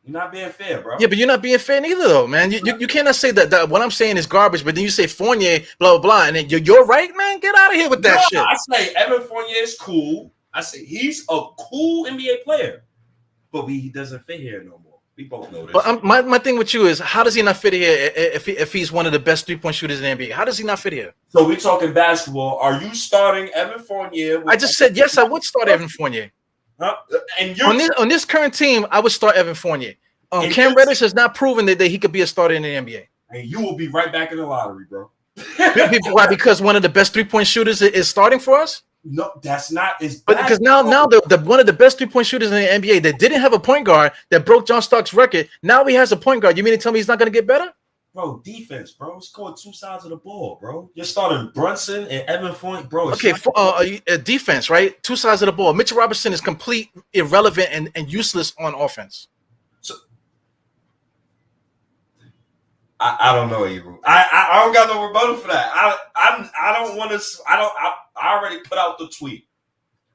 not being fair, bro. Yeah, but you're not being fair neither, though, man. You cannot say that what I'm saying is garbage, but then you say Fournier, blah, blah, blah, and then you're right, man. Get out of here with that shit. I say Evan Fournier is cool. I say he's a cool NBA player, but he doesn't fit here no more. We both know this. But my thing with you is, how does he not fit here if he's one of the best 3-point shooters in the NBA? How does he not fit here? So we're talking basketball. Are you starting Evan Fournier? I just said yes. I would start Evan Fournier. Huh? And on this current team, I would start Evan Fournier. Cam Reddish has not proven that he could be a starter in the NBA. And you will be right back in the lottery, bro. Why? Because one of the best 3-point shooters is starting for us? No, that's not. But because now the one of the best 3-point shooters in the NBA that didn't have a point guard that broke John Stark's record. Now he has a point guard. You mean to tell me he's not going to get better? Bro, defense, bro. Score 2 sides of the ball, bro. You're starting Brunson and Evan Fournier, bro. Okay, defense, right? 2 sides of the ball. Mitchell Robinson is complete irrelevant and useless on offense. So I don't know, Eru. I don't got no rebuttal for that. I don't want to. I already put out the tweet.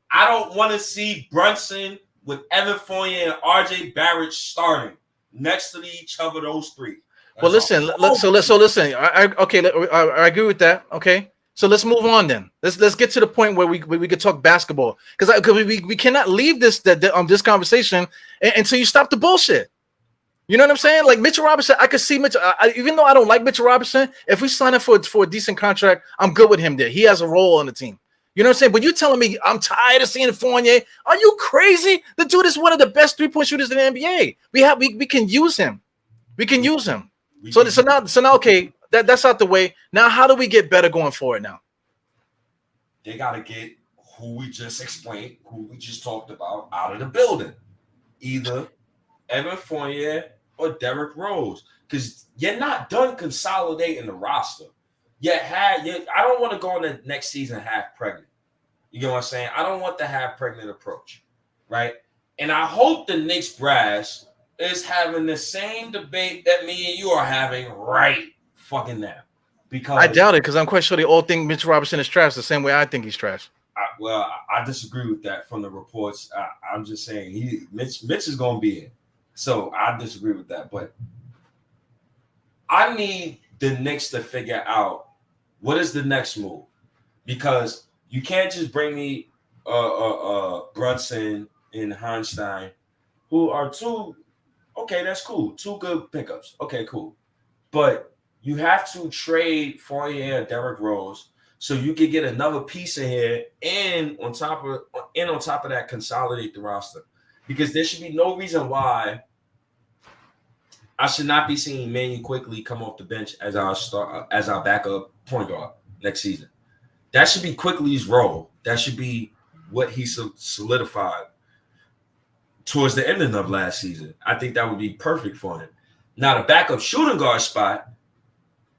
I don't want to see Brunson with Evan Fournier and RJ Barrett starting. next to each other, those three. Well, listen. Listen. I agree with that. Okay. So let's move on then. Let's get to the point where we could talk basketball because we cannot leave this conversation until you stop the bullshit. You know what I'm saying? Like Mitchell Robinson, I could see Mitchell. Even though I don't like Mitchell Robinson, if we sign him for a decent contract, I'm good with him there. He has a role on the team. You know what I'm saying? But you telling me I'm tired of seeing Fournier? Are you crazy? The dude is one of the best 3-point shooters in the NBA. We can use him. We can use him. So now, okay, that's out the way. Now, how do we get better going forward now? They got to get who we just explained, who we just talked about, out of the building. Either Evan Fournier or Derrick Rose. Because you're not done consolidating the roster. I don't want to go in the next season half pregnant. You know what I'm saying? I don't want the half pregnant approach, right? And I hope the Knicks brass is having the same debate that me and you are having right fucking now. Because I doubt it, because I'm quite sure they all think Mitch Robinson is trash the same way I think he's trash. I disagree with that from the reports. I'm just saying Mitch is going to be in. So I disagree with that. But I need the Knicks to figure out what is the next move. Because you can't just bring me Brunson and Hartenstein, who are two. Okay, that's cool. Two good pickups. Okay, cool. But you have to trade Fournier and Derrick Rose so you can get another piece in here and on top of that, consolidate the roster. Because there should be no reason why I should not be seeing Manny quickly come off the bench as our backup point guard next season. That should be Quickly's role. That should be what he solidified towards the end of last season. I think that would be perfect for him. Now, the backup shooting guard spot,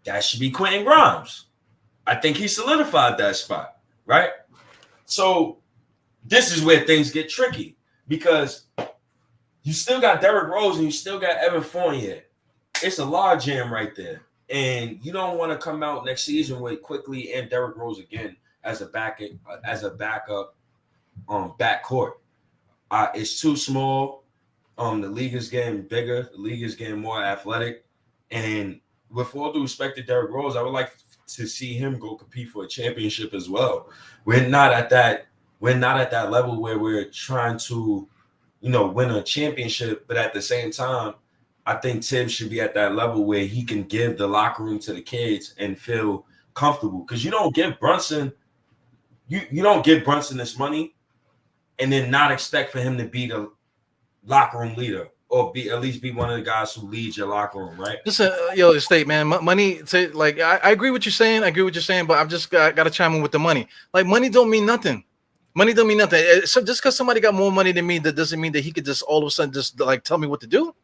that should be Quentin Grimes. I think he solidified that spot, right? So this is where things get tricky because you still got Derrick Rose and you still got Evan Fournier. It's a log jam right there. And you don't want to come out next season with Quickly and Derrick Rose again as a backup backcourt. It's too small. The league is getting bigger. The league is getting more athletic. And with all due respect to Derrick Rose, I would like to see him go compete for a championship as well. We're not at that level where we're trying to, win a championship. But at the same time, I think Tibbs should be at that level where he can give the locker room to the kids and feel comfortable. Because you don't give Brunson, you don't give Brunson this money and then not expect for him to be the locker room leader or at least be one of the guys who leads your locker room, right? Listen, State, man, money. I agree with you saying. But I've just got to chime in with the money. Like, money don't mean nothing. Money don't mean nothing. So just because somebody got more money than me, that doesn't mean that he could just all of a sudden just like tell me what to do.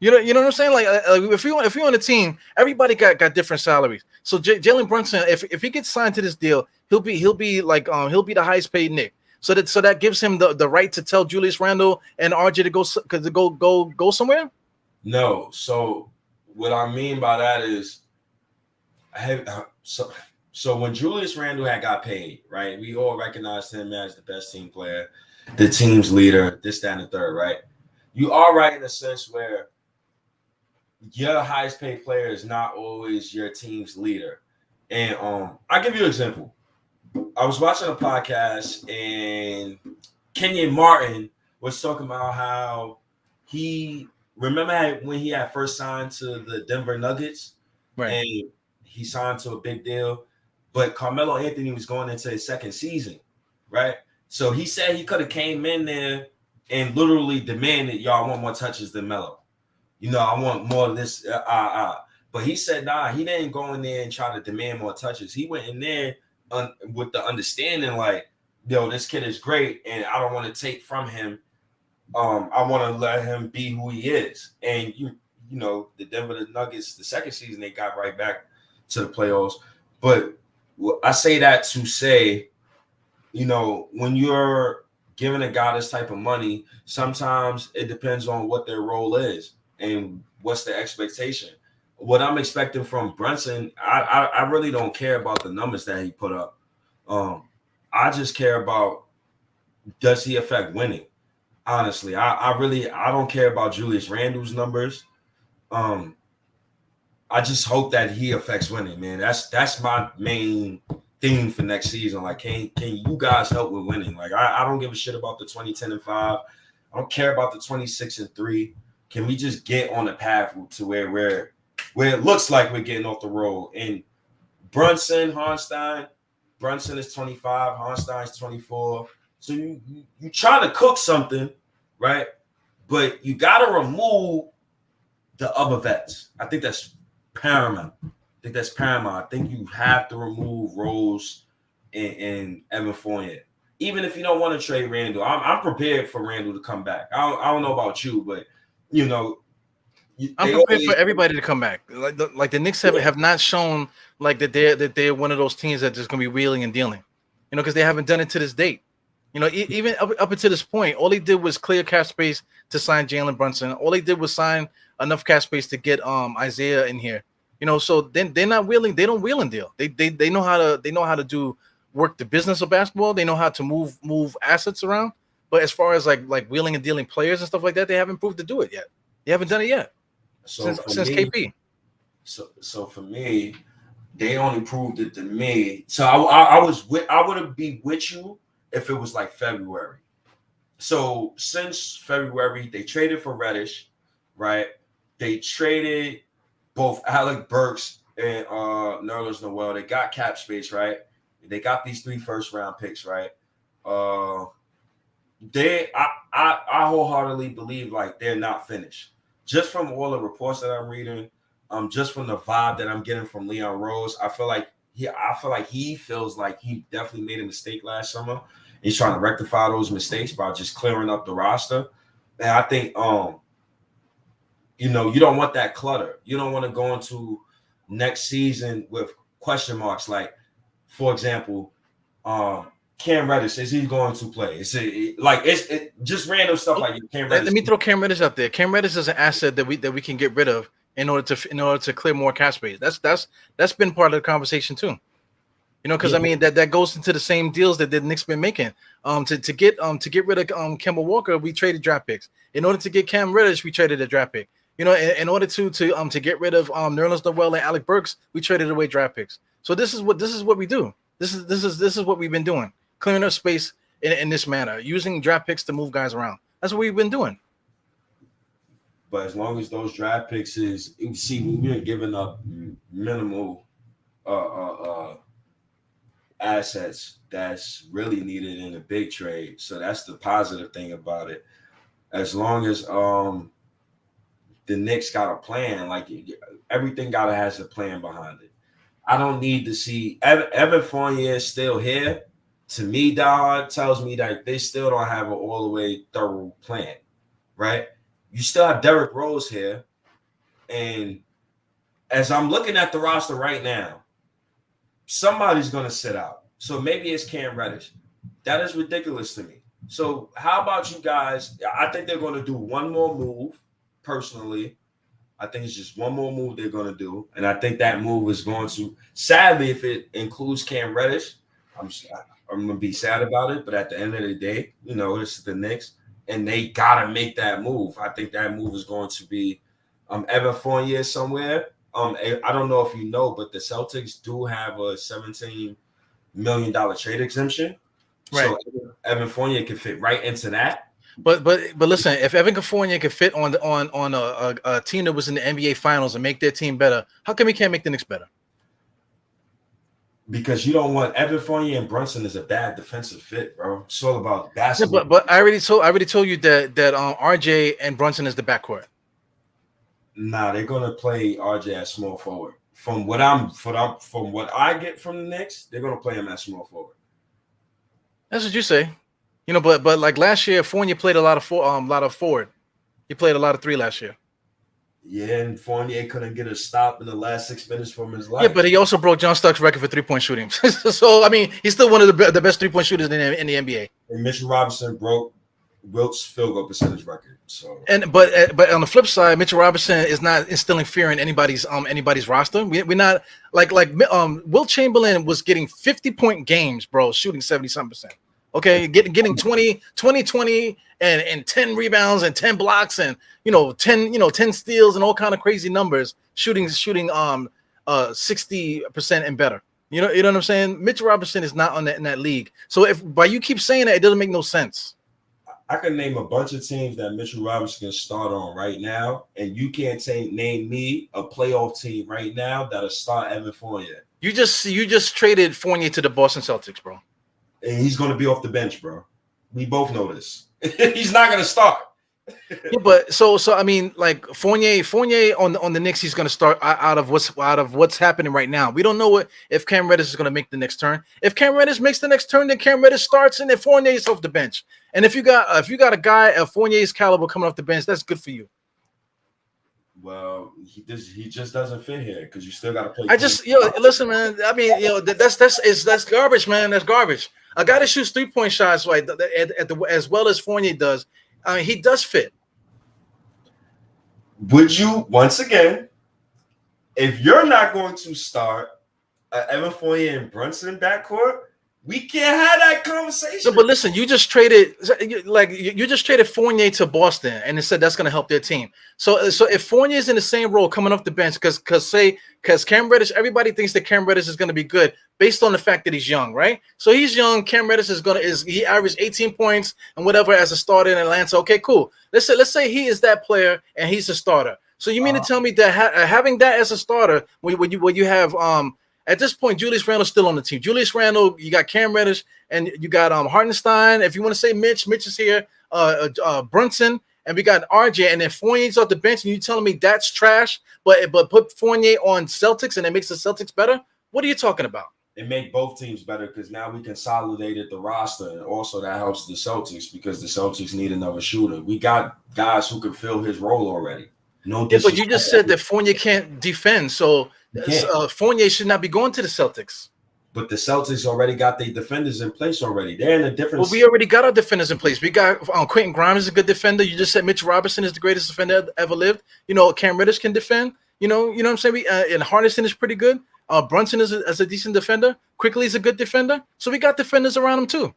You know what I'm saying? Like if you're on a team, everybody got different salaries. So Jalen Brunson, if he gets signed to this deal, he'll be the highest paid Knick. So that gives him the right to tell Julius Randle and RJ to go somewhere. No. So what I mean by that is, so when Julius Randle got paid, right? We all recognized him as the best team player, the team's leader, this, that, and the third, right? You are right in a sense where your highest paid player is not always your team's leader. And I'll give you an example. I was watching a podcast and Kenyon Martin was talking about how remember when he had first signed to the Denver Nuggets, right? And he signed to a big deal, but Carmelo Anthony was going into his second season, right? So he said he could have came in there and literally demanded, y'all want more touches than Melo. I want more of this. But he said, nah, he didn't go in there and try to demand more touches. He went in there with the understanding like, this kid is great and I don't want to take from him. I want to let him be who he is. And, the Denver Nuggets, the second season, they got right back to the playoffs. But I say that to say, when you're giving a guy this type of money, sometimes it depends on what their role is and what's the expectation. What I'm expecting from Brunson, I really don't care about the numbers that he put up. I just care about, does he affect winning? Honestly, I don't care about Julius Randle's numbers. I just hope that he affects winning, man. That's my main theme for next season. Like, can you guys help with winning? Like, I don't give a shit about the 20-10-5. I don't care about the 26-3. Can we just get on the path to where it looks like we're getting off the road? And Hartenstein, Brunson is 25, Hartenstein's 24. So you trying to cook something, right? But you got to remove the other vets. I think that's paramount. I think you have to remove Rose and Evan Fournier. Even if you don't want to trade Randall, I'm prepared for Randall to come back. I don't know about you, but you know, I'm prepared for everybody to come back. Like the Knicks have not shown like that they're one of those teams that just gonna be wheeling and dealing, you know, because they haven't done it to this date. You know, even up until this point, all they did was clear cap space to sign Jalen Brunson. All they did was sign enough cap space to get Isaiah in here. You know, so then they're not wheeling. They don't wheel and deal. They know how to do work the business of basketball. They know how to move assets around. But as far as like wheeling and dealing players and stuff like that, they haven't proved to do it yet. They haven't done it yet. So since KP. So for me, they only proved it to me. So I would be with you if it was like February. So since February, they traded for Reddish, right? They traded both Alec Burks and Nerlens Noel. They got cap space, right? They got these 3 first-round picks, right? I wholeheartedly believe like they're not finished. Just from all the reports that I'm reading, just from the vibe that I'm getting from Leon Rose, I feel like he feels like he definitely made a mistake last summer. He's trying to rectify those mistakes by just clearing up the roster. And I think you know, you don't want that clutter. You don't want to go into next season with question marks. Like, for example, Cam Reddish, is he going to play? It's just random stuff like Cam Reddish. Let me throw Cam Reddish out there. Cam Reddish is an asset that we can get rid of in order to clear more cap space. That's been part of the conversation too. You know, because I mean that goes into the same deals that the Knicks been making. To get rid of Kemba Walker, we traded draft picks. In order to get Cam Reddish, we traded a draft pick. You know, in order to get rid of Nerlens Noel and Alec Burks, we traded away draft picks. So this is what we do. This is what we've been doing, clearing up space in this manner, using draft picks to move guys around. That's what we've been doing. But as long as those draft picks is, you see, we're giving up minimal assets that's really needed in a big trade. So that's the positive thing about it. As long as the Knicks got a plan, like everything gotta has a plan behind it. I don't need to see Evan Fournier is still here. To me, dog, tells me that they still don't have an all the way thorough plan, right? You still have Derrick Rose here, and as I'm looking at the roster right now, somebody's gonna sit out. So maybe it's Cam Reddish. That is ridiculous to me. So how about you guys? I think they're gonna do one more move. Personally, I think it's just one more move they're going to do. And I think that move is going to, sadly, if it includes Cam Reddish, I'm going to be sad about it. But at the end of the day, you know, it's the Knicks, and they got to make that move. I think that move is going to be Evan Fournier somewhere. I don't know if you know, but the Celtics do have a $17 million trade exemption. Right. So Evan Fournier can fit right into that. But listen, if Evan Fournier could fit on a team that was in the NBA Finals and make their team better, how come he can't make the Knicks better? Because you don't want Evan Fournier and Brunson is a bad defensive fit, bro. It's all about basketball. Yeah, but I already told you that RJ and Brunson is the backcourt. Nah, they're gonna play RJ at small forward. From what I get from the Knicks, they're gonna play him at small forward. That's what you say. You know, but like last year, Fournier played a lot of forward. He played a lot of 3 last year. Yeah, and Fournier couldn't get a stop in the last 6 minutes from his life. Yeah, but he also broke John Starks' record for 3-point shooting. So I mean, he's still one of the best 3-point shooters in the NBA. And Mitchell Robinson broke Wilt's field goal percentage record. So but on the flip side, Mitchell Robinson is not instilling fear in anybody's roster. We're not like Wilt Chamberlain was getting 50-point games, bro, shooting 70-something%. Okay, getting 20, and 10 rebounds and 10 blocks and 10 steals and all kind of crazy numbers, shooting 60% and better. You know what I'm saying? Mitchell Robinson is not in that league. So if by you keep saying that, it doesn't make no sense. I can name a bunch of teams that Mitchell Robinson can start on right now, and you can't name me a playoff team right now that'll start Evan Fournier. You just traded Fournier to the Boston Celtics, bro. And he's going to be off the bench, bro. We both know this. He's not going to start. Yeah, but so I mean, like Fournier on the Knicks, he's going to start out of what's happening right now. We don't know if Cam Reddish is going to make the next turn. If Cam Reddish makes the next turn, then Cam Reddish starts, and then Fournier is off the bench. And if you got a guy of Fournier's caliber coming off the bench, that's good for you. Well, he just doesn't fit here because you still got to play. Listen, man. I mean, that's garbage, man. That's garbage. A guy that shoots 3-point shots like as well as Fournier does, he does fit. Would you once again, if you're not going to start Evan Fournier and Brunson backcourt, we can't have that conversation. No, but listen, you just traded Fournier to Boston, and it said that's going to help their team. So if Fournier is in the same role coming off the bench, because Cam Reddish, everybody thinks that Cam Reddish is going to be good based on the fact that he's young, right? So he's young. Cam Reddish he averaged 18 points and whatever as a starter in Atlanta. Okay, cool. Let's say he is that player and he's a starter. So you mean to tell me that having that as a starter, when you have at this point, Julius Randle's still on the team. Julius Randle, you got Cam Reddish, and you got Hartenstein. If you want to say Mitch is here. Brunson, and we got RJ, and then Fournier's off the bench, and you telling me that's trash, but put Fournier on Celtics, and it makes the Celtics better? What are you talking about? It make both teams better because now we consolidated the roster, and also that helps the Celtics because the Celtics need another shooter. We got guys who can fill his role already. No, yeah, but you just said that Fournier can't defend, so Fournier should not be going to the Celtics. But the Celtics already got their defenders in place already. They're in a different. Well, we already got our defenders in place. We got Quentin Grimes is a good defender. You just said Mitch Robinson is the greatest defender ever lived. Cam Reddish can defend. You know what I'm saying? And Hartenstein is pretty good. Brunson is a decent defender. Quickly is a good defender. So we got defenders around him too.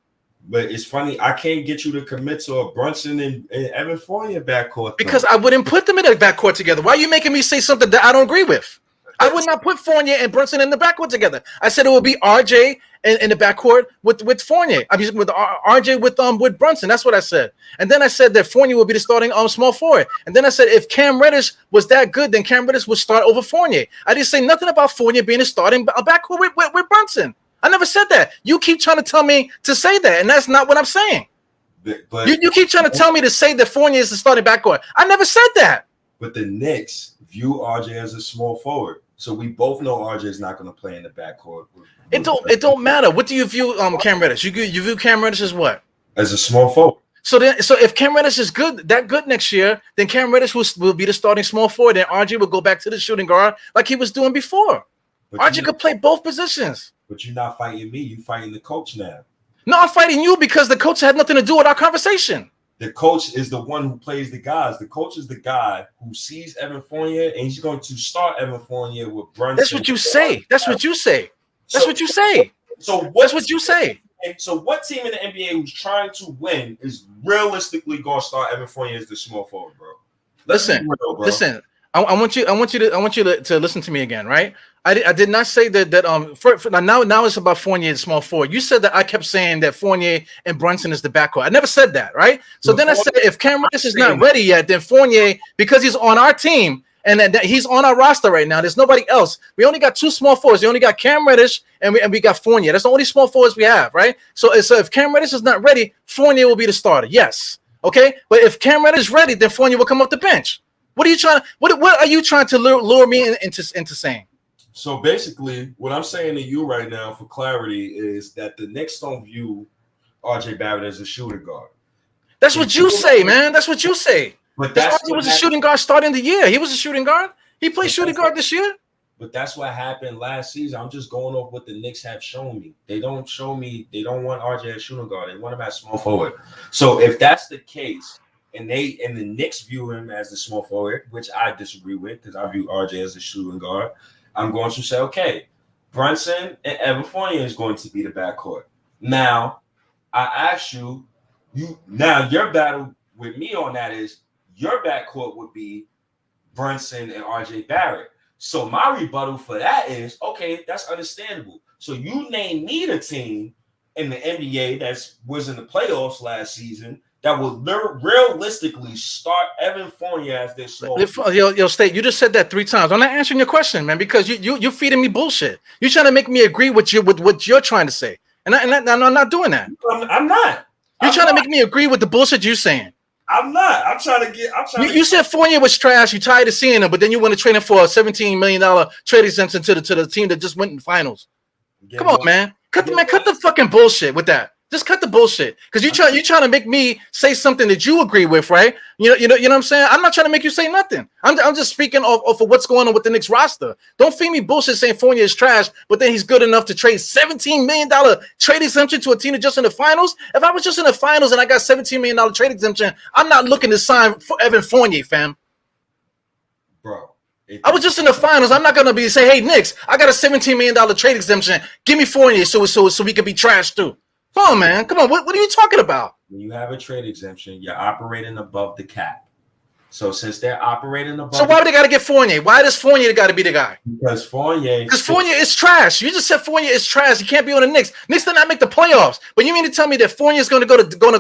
But it's funny, I can't get you to commit to a Brunson and Evan Fournier backcourt. Because I wouldn't put them in a backcourt together. Why are you making me say something that I don't agree with? I would not put Fournier and Brunson in the backcourt together. I said it would be RJ in the backcourt with Fournier. I mean, with RJ with Brunson. That's what I said. And then I said that Fournier would be the starting small forward. And then I said if Cam Reddish was that good, then Cam Reddish would start over Fournier. I didn't say nothing about Fournier being a starting backcourt with Brunson. I never said that. You keep trying to tell me to say that, and that's not what I'm saying. But you keep trying to tell me to say that Fournier is the starting backcourt. I never said that. But the Knicks view RJ as a small forward. So we both know RJ is not going to play in the backcourt. It don't matter. What do you view Cam Reddish? You view Cam Reddish as what? As a small forward. So if Cam Reddish is good next year, then Cam Reddish will be the starting small forward, and RJ will go back to the shooting guard like he was doing before. But RJ could play both positions. But you're not fighting me. You're fighting the coach now. No, I'm fighting you because the coach had nothing to do with our conversation. The coach is the one who plays the guys. The coach is the guy who sees Evan Fournier, and he's going to start Evan Fournier with Brunson. That's what you say. That's what you say. That's what you say. That's what you say. So what team in the NBA who's trying to win is realistically going to start Evan Fournier as the small forward, bro? Listen. I want you to listen to me again, right? I did not say that now it's about Fournier and small forward. You said that I kept saying that Fournier and Brunson is the backcourt. I never said that, right? So then I said if Cam Reddish is not ready yet, then Fournier, because he's on our team and that he's on our roster right now, there's nobody else. We only got two small forwards. We only got Cam Reddish and we got Fournier. That's the only small forwards we have, right? So if Cam Reddish is not ready, Fournier will be the starter. Yes, okay. But if Cam Reddish is ready, then Fournier will come off the bench. What are you trying? What are you trying to lure me into saying? So basically, what I'm saying to you right now, for clarity, is that the Knicks don't view RJ Barrett as a shooting guard. That's what you say, man. That's what you say. But RJ was a shooting guard starting the year. He was a shooting guard. He played shooting guard this year. But that's what happened last season. I'm just going off what the Knicks have shown me. They don't show me. They don't want RJ as shooting guard. They want him as small forward. So if that's the case, and the Knicks view him as the small forward, which I disagree with because I view RJ as a shooting guard, I'm going to say, okay, Brunson and Evan Fournier is going to be the backcourt. Now, I asked you, now your battle with me on that is your backcourt would be Brunson and RJ Barrett. So my rebuttal for that is, okay, that's understandable. So you name me the team in the NBA that was in the playoffs last season that would realistically start Evan Fournier as their small. Yo, State, you just said that 3 times. I'm not answering your question, man, because you're feeding me bullshit. You're trying to make me agree with what you're trying to say, and I'm not doing that. I'm not. You're trying to make me agree with the bullshit you're saying. I'm not. I'm trying to get. You said Fournier was trash. You tired of seeing him, but then you want to trade him for a $17 million trade exemption to the team that just went in the finals. Come on, man. Cut the fucking bullshit with that. Just cut the bullshit, because you're trying to make me say something that you agree with, right? You know what I'm saying? I'm not trying to make you say nothing. I'm just speaking off of what's going on with the Knicks roster. Don't feed me bullshit saying Fournier is trash, but then he's good enough to trade $17 million trade exemption to a team that's just in the finals. If I was just in the finals and I got $17 million trade exemption, I'm not looking to sign for Evan Fournier, fam. Bro. I was just in the finals. I'm not gonna say, hey, Knicks, I got a $17 million trade exemption. Give me Fournier so we could be trash too. Come on, man. Come on. What are you talking about? When you have a trade exemption, you're operating above the cap. So since they're operating above, so why do they got to get Fournier? Why does Fournier got to be the guy? Because Fournier is trash. You just said Fournier is trash. He can't be on the Knicks. Knicks did not make the playoffs. But you mean to tell me that Fournier is going to go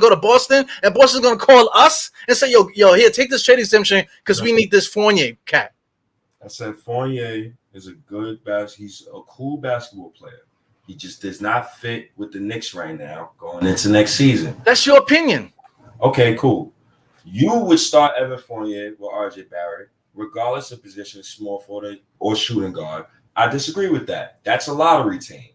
to Boston, and Boston's going to call us and say, yo, here, take this trade exemption because we need this Fournier cat. I said Fournier is a good he's a cool basketball player. He just does not fit with the Knicks right now going into next season. That's your opinion. Okay, cool. You would start Evan Fournier with RJ Barrett, regardless of position, small forward or shooting guard. I disagree with that. That's a lottery team.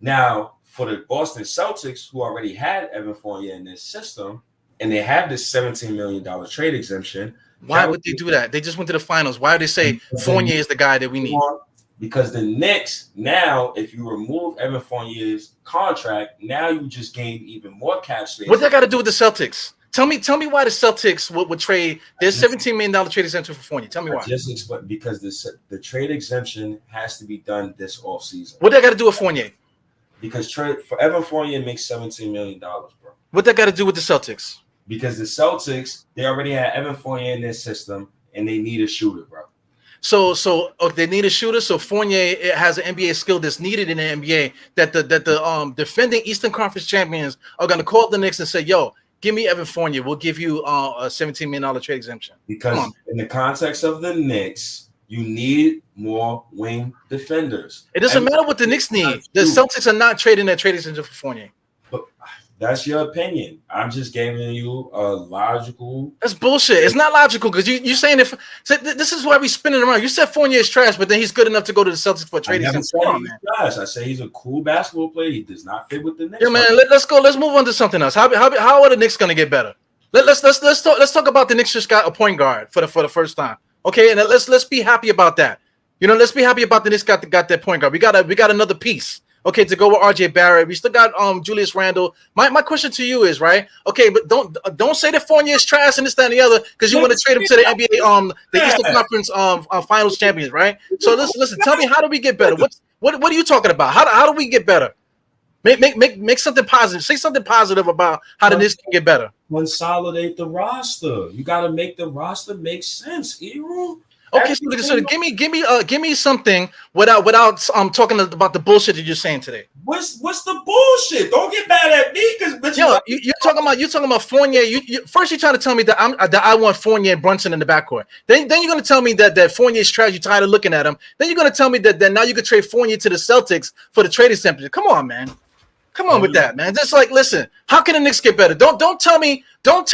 Now, for the Boston Celtics, who already had Evan Fournier in their system, and they have this $17 million trade exemption. Why would they do that? They just went to the finals. Why would they say Fournier is the guy that we need? Because the Knicks, now, if you remove Evan Fournier's contract, now you just gain even more cap space. What that got to do with the Celtics? Tell me why the Celtics would trade their $17 million trade exemption for Fournier. Tell me why. Just explain, because the trade exemption has to be done this offseason. What that got to do with Fournier? Because for Evan Fournier makes $17 million, bro. What that got to do with the Celtics? Because the Celtics, they already had Evan Fournier in their system, and they need a shooter, bro. So they need a shooter. So Fournier has an NBA skill that's needed in the NBA. That the defending Eastern Conference champions are going to call the Knicks and say, "Yo, give me Evan Fournier. We'll give you a $17 million trade exemption." Because in the context of the Knicks, you need more wing defenders. It doesn't matter what the Knicks need. The Celtics are not trading that trade exemption for Fournier. But that's your opinion. I'm just giving you a logical. That's bullshit. It's not logical because you're saying this is why we spinning around. You said Fournier is trash, but then he's good enough to go to the Celtics for a trade exemption. I say he's a cool basketball player. He does not fit with the Knicks. Yeah, man. Let's go. Let's move on to something else. How are the Knicks going to get better? Let's talk about the Knicks just got a point guard for the first time. Okay, and let's be happy about that. You know, let's be happy about the Knicks got that point guard. We got another piece. Okay, to go with RJ Barrett. We still got Julius Randle. My question to you is, right? Okay, but don't say that Fournier is trash and this, that, and the other because you want to trade him to the NBA the Eastern Conference Finals champions, right? So listen. Tell me, how do we get better? What are you talking about? How do we get better? Make something positive. Say something positive about how the Knicks can get better. Consolidate the roster. You got to make the roster make sense, Eru. Okay, so give me something without talking about the bullshit that you're saying today. What's the bullshit? Don't get mad at me, because you're talking about Fournier. First you're trying to tell me that I want Fournier and Brunson in the backcourt. Then you're gonna tell me that Fournier is trash. You're tired of looking at him. Then you're gonna tell me that now you could trade Fournier to the Celtics for the trading exemption. Come on, man. Come on with that, man. Just listen. How can the Knicks get better? Don't tell me did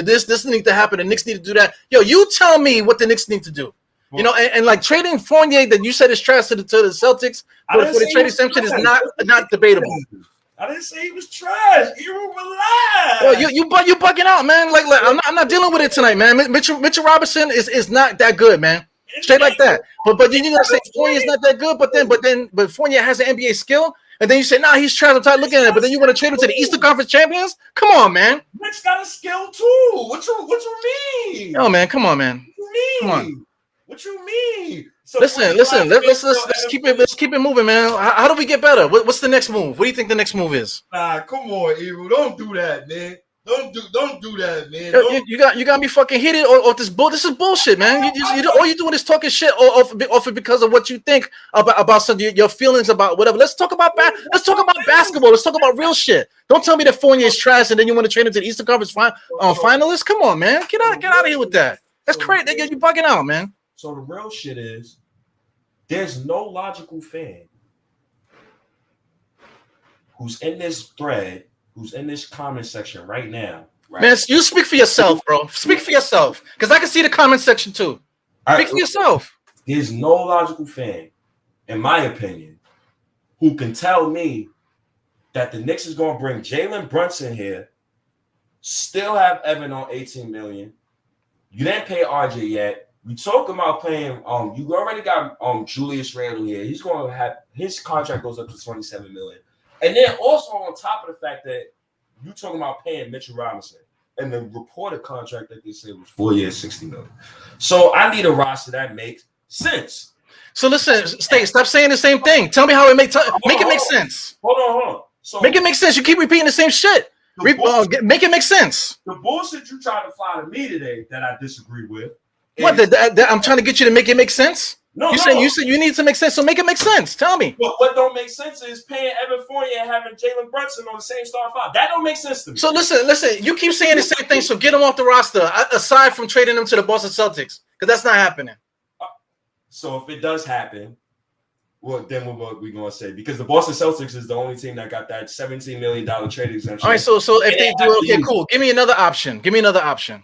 this need to happen? The Knicks need to do that. Yo, you tell me what the Knicks need to do. You know, and trading Fournier that you said is trash to the Celtics for the trading exemption is not debatable. I didn't say he was trash. You relax. Yo, you bugging out, man. I'm not dealing with it tonight, man. Mitchell Robinson is not that good, man. Straight like that. But you're gonna say Fournier's not that good. But Fournier has an NBA skill. And then you say, nah, he's trash. I'm tired of looking at it. But then you want to trade him to the Eastern Conference champions? Come on, man. Nick's got a skill too. What you mean? Oh, man, come on, man. What you mean? Come on. What you mean? So Listen. Let's keep it moving, man. How do we get better? What's the next move? What do you think the next move is? Nah, come on, Eru. Don't do that, man. Don't do that, man. Yo, you got me fucking heated off this bull. This is bullshit, man. All you doing is talking shit off it because of what you think about some your feelings about whatever. Let's talk about basketball. Let's talk about real shit. Don't tell me that Fournier is trash and then you want to trade him to the Eastern Conference finalists. Come on, man. Get out of here with that. That's crazy. You bugging out, man. So the real shit is, there's no logical fan who's in this thread, who's in this comment section right now. Right? Man, you speak for yourself, bro. Speak for yourself. Because I can see the comment section too. Speak for yourself. There's no logical fan, in my opinion, who can tell me that the Knicks is going to bring Jalen Brunson here, still have Evan on $18 million. You didn't pay RJ yet. We talking about playing. You already got Julius Randle here. He's going to have his contract goes up to $27 million. And then also on top of the fact that you talking about paying Mitchell Robinson, and the reported contract that they said was 4 years, $60 million. So I need a roster that makes sense. So listen, stop saying the same thing. Tell me how it make it make sense. Hold on. So make it make sense. You keep repeating the same shit. Make it make sense. The bullshit you tried to fly to me today that I disagree with. What? I'm trying to get you to make it make sense. You said you need to make sense, so make it make sense. Tell me. But what don't make sense is paying Evan Fournier and having Jalen Brunson on the same star five. That don't make sense to me. So listen. You keep saying the same thing, so get him off the roster. Aside from trading him to the Boston Celtics, because that's not happening. So if it does happen, well, then what are we gonna say? Because the Boston Celtics is the only team that got that $17 million trade exemption. All right. So if they do, okay, cool. Give me another option.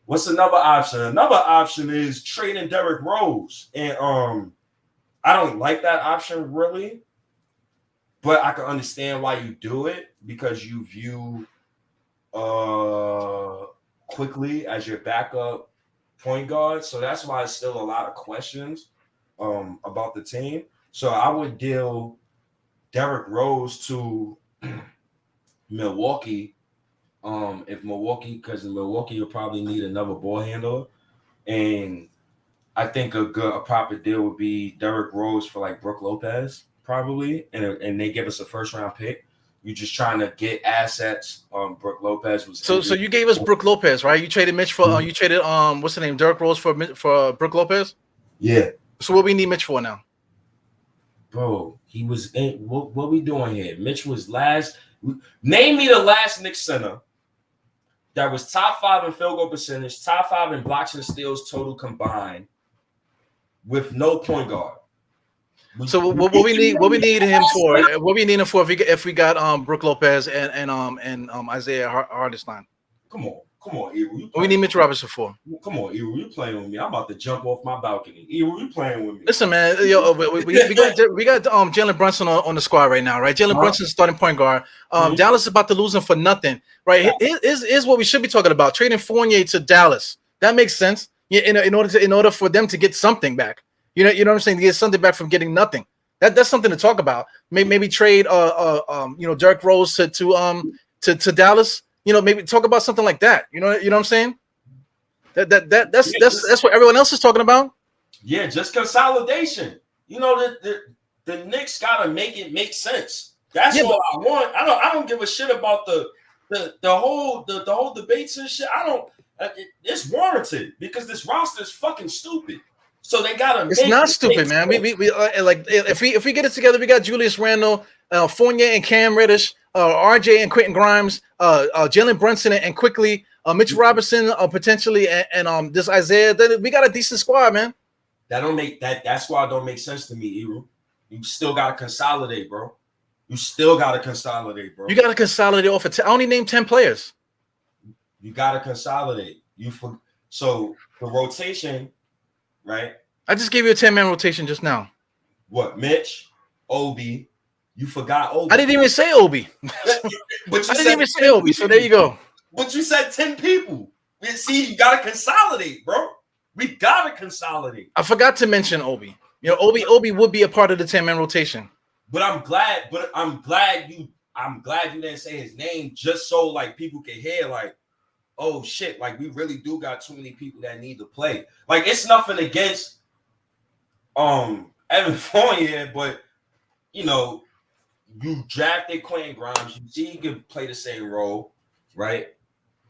What's another option? Another option is trading Derrick Rose. And I don't like that option really, but I can understand why you do it because you view Quickly as your backup point guard. So that's why it's still a lot of questions about the team. So I would deal Derrick Rose to Milwaukee. If because Milwaukee will probably need another ball handler, and I think a proper deal would be Derrick Rose for like Brook Lopez probably, and they give us a first round pick. You're just trying to get assets. Brook Lopez was so you gave us Brook Lopez, right? You traded Mitch for you traded what's the name, Derrick Rose for Brook Lopez. Yeah. So what we need Mitch for now? Bro, he was in. What we doing here? Mitch was last. Name me the last Knicks center that was top 5 in field goal percentage, top 5 in blocks and steals total combined, with no point guard. So what we need him for? What we need him for if we got Brook Lopez and Isaiah Hartenstein? Come on, Eru. What we need Mitch Robinson for? Come on, Eru. You playing with me? I'm about to jump off my balcony. Eru, you playing with me? Listen, man. Yo, we got Jalen Brunson on the squad right now, right? Jalen Brunson starting point guard. Dallas is about to lose him for nothing, right? Is what we should be talking about. Trading Fournier to Dallas. That makes sense. Yeah, in order for them to get something back. You know what I'm saying? To get something back from getting nothing. That's something to talk about. Maybe trade Derrick Rose to Dallas. Maybe talk about something like that. You know what I'm saying? That's what everyone else is talking about. Yeah, just consolidation. The Knicks gotta make it make sense. That's all I want. I don't give a shit about the whole debates and shit. It's warranted because this roster is fucking stupid. So they gotta. It's not stupid, man. We like if we get it together, we got Julius Randle, Fournier and Cam Reddish, RJ and Quentin Grimes, Jalen Brunson and Quickly, Mitch Robinson potentially, and this Isaiah. We got a decent squad, man. That squad don't make sense to me, Eru. You still gotta consolidate, bro. You gotta consolidate off of I only named 10 players. You gotta consolidate. So the rotation. Right. I just gave you a 10-man rotation just now. What? Mitch, Obi. You forgot Obi. I didn't even say Obi. But I didn't even say Obi. So there you go. But you said 10 people. See, you gotta consolidate, bro. We gotta consolidate. I forgot to mention Obi. Obi would be a part of the 10-man rotation. But I'm glad you didn't say his name just so like people can hear like, oh shit, like we really do got too many people that need to play. Like it's nothing against Evan Fournier, but you know, you drafted Quentin Grimes. You see he can play the same role, right?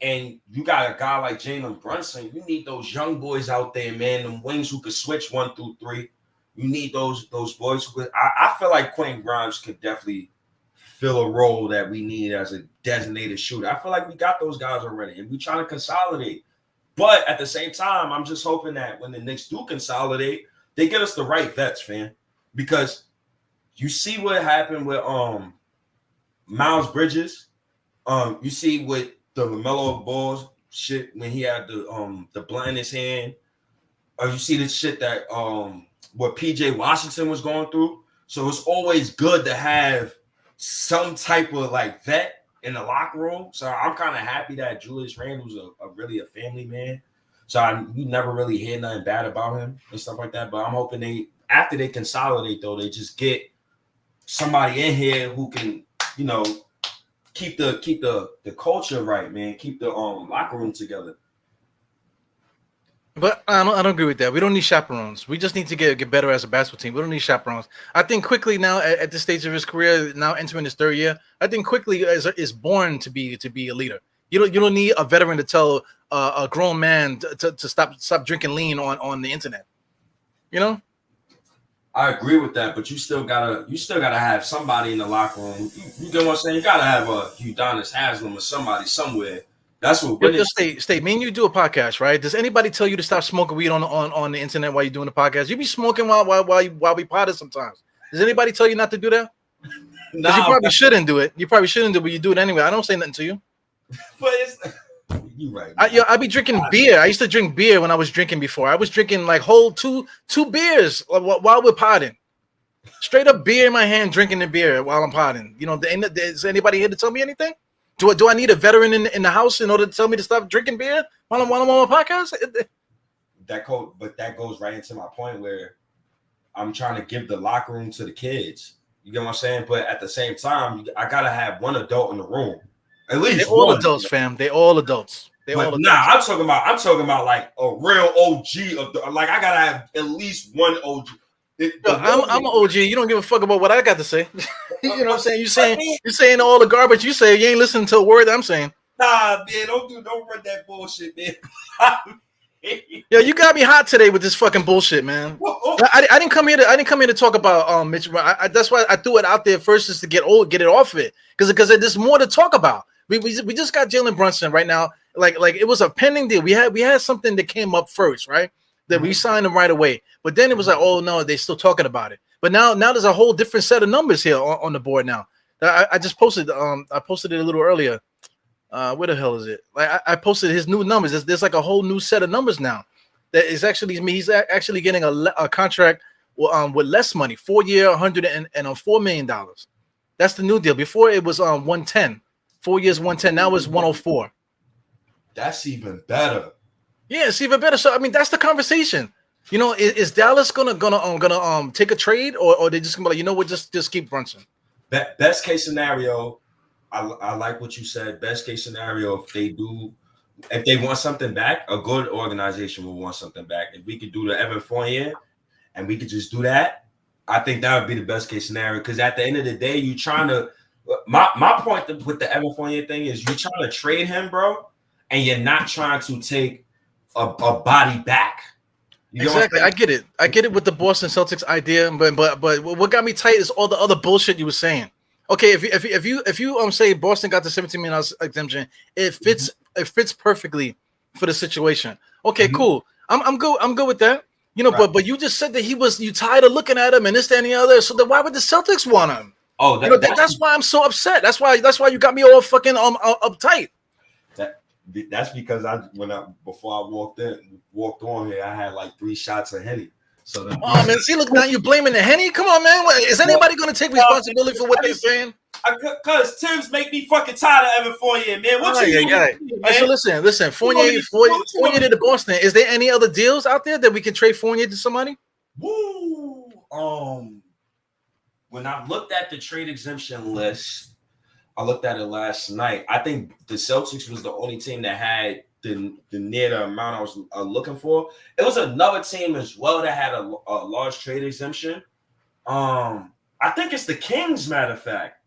And you got a guy like Jalen Brunson. You need those young boys out there, man. Them wings who could switch 1 through 3. You need those boys who could. I feel like Quentin Grimes could definitely fill a role that we need as a designated shooter. I feel like we got those guys already, and we trying to consolidate. But at the same time, I'm just hoping that when the Knicks do consolidate, they get us the right vets, fam. Because you see what happened with Miles Bridges. You see what the LaMelo Ball shit when he had the blunt in his hand. You see the shit that what PJ Washington was going through. So it's always good to have some type of like vet in the locker room. So I'm kind of happy that Julius Randle's really a family man. So you never really hear nothing bad about him and stuff like that. But I'm hoping after they consolidate though, they just get somebody in here who can, you know, keep the culture right, man. Keep the locker room together. But I don't agree with that. We don't need chaperones. We just need to get better as a basketball team. We don't need chaperones. I think Quickly now at this stage of his career, now entering his 3rd year, I think Quickly is born to be a leader. You don't need a veteran to tell a grown man to stop drinking lean on the internet. You know. I agree with that, but you still gotta have somebody in the locker room. You get what I'm saying? You gotta have a Udonis Haslam or somebody somewhere. That's what. Stay. Me and you do a podcast, right? Does anybody tell you to stop smoking weed on the internet while you're doing the podcast? You be smoking while we potted sometimes. Does anybody tell you not to do that? Because you probably shouldn't do it. You probably shouldn't do it, but you do it anyway. I don't say nothing to you. But you're right. I be drinking beer. I used to drink beer when I was drinking before. I was drinking like whole two beers while we're potting. Straight up beer in my hand, drinking the beer while I'm potting. You know, is anybody here to tell me anything? Do I need a veteran in the house in order to tell me to stop drinking beer while I'm on my podcast? That goes right into my point where I'm trying to give the locker room to the kids. You get what I'm saying? But at the same time, I gotta have one adult in the room. At least they're all adults, fam. They're all adults. I'm talking about like a real OG of like I gotta have at least one OG. I'm an OG. You don't give a fuck about what I got to say. You know what I'm saying? You're saying all the garbage you say. You ain't listening to a word I'm saying. Nah, man, don't run that bullshit, man. Yo, you got me hot today with this fucking bullshit, man. I didn't come here to talk about Mitch. That's why I threw it out there first, is to get it off of it, because there's more to talk about. We just got Jalen Brunson right now. Like it was a pending deal. We had something that came up first, right? That we signed him right away. But then it was like, oh no, they're still talking about it. But now there's a whole different set of numbers here on the board now. I just posted I posted it a little earlier. Where the hell is it? Like I posted his new numbers. There's like a whole new set of numbers now. That is actually he's actually getting a contract with less money, 4-year, $104 million. That's the new deal. Before it was 110, 4 years, 110. Now it's 104. That's even better. Yeah, it's even better. So I mean, that's the conversation. You know, is Dallas gonna take a trade, or they just gonna be like, you know what, just keep Brunson? Best case scenario, I like what you said. Best case scenario, if they want something back, a good organization will want something back. If we could do the Evan Fournier and we could just do that, I think that would be the best case scenario. Because at the end of the day, you trying to my point with the Evan Fournier thing is you're trying to trade him, bro, and you're not trying to take a body back. Exactly, I get it with the Boston Celtics idea, but what got me tight is all the other bullshit you were saying. Okay, if you say Boston got the $17 million exemption, it fits perfectly for the situation. Okay, cool. I'm good with that. You know, right. but you just said that you tired of looking at him and this, that, and the other. So then why would the Celtics want him? Oh, that's why I'm so upset. That's why you got me all fucking uptight. That's because before I walked on here, I had like 3 shots of Henny. So man, see, look, now you're blaming the Henny. Come on, man. Is anybody going to take responsibility for what they're saying? Because Tim's make me fucking tired of Evan Fournier, man. What you doing? Right, so listen. Fournier to Boston. Is there any other deals out there that we can trade Fournier to somebody? Woo. When I looked at the trade exemption list, I looked at it last night. I think the Celtics was the only team that had the near the amount I was looking for. It was another team as well that had a large trade exemption. I think it's the Kings, matter of fact.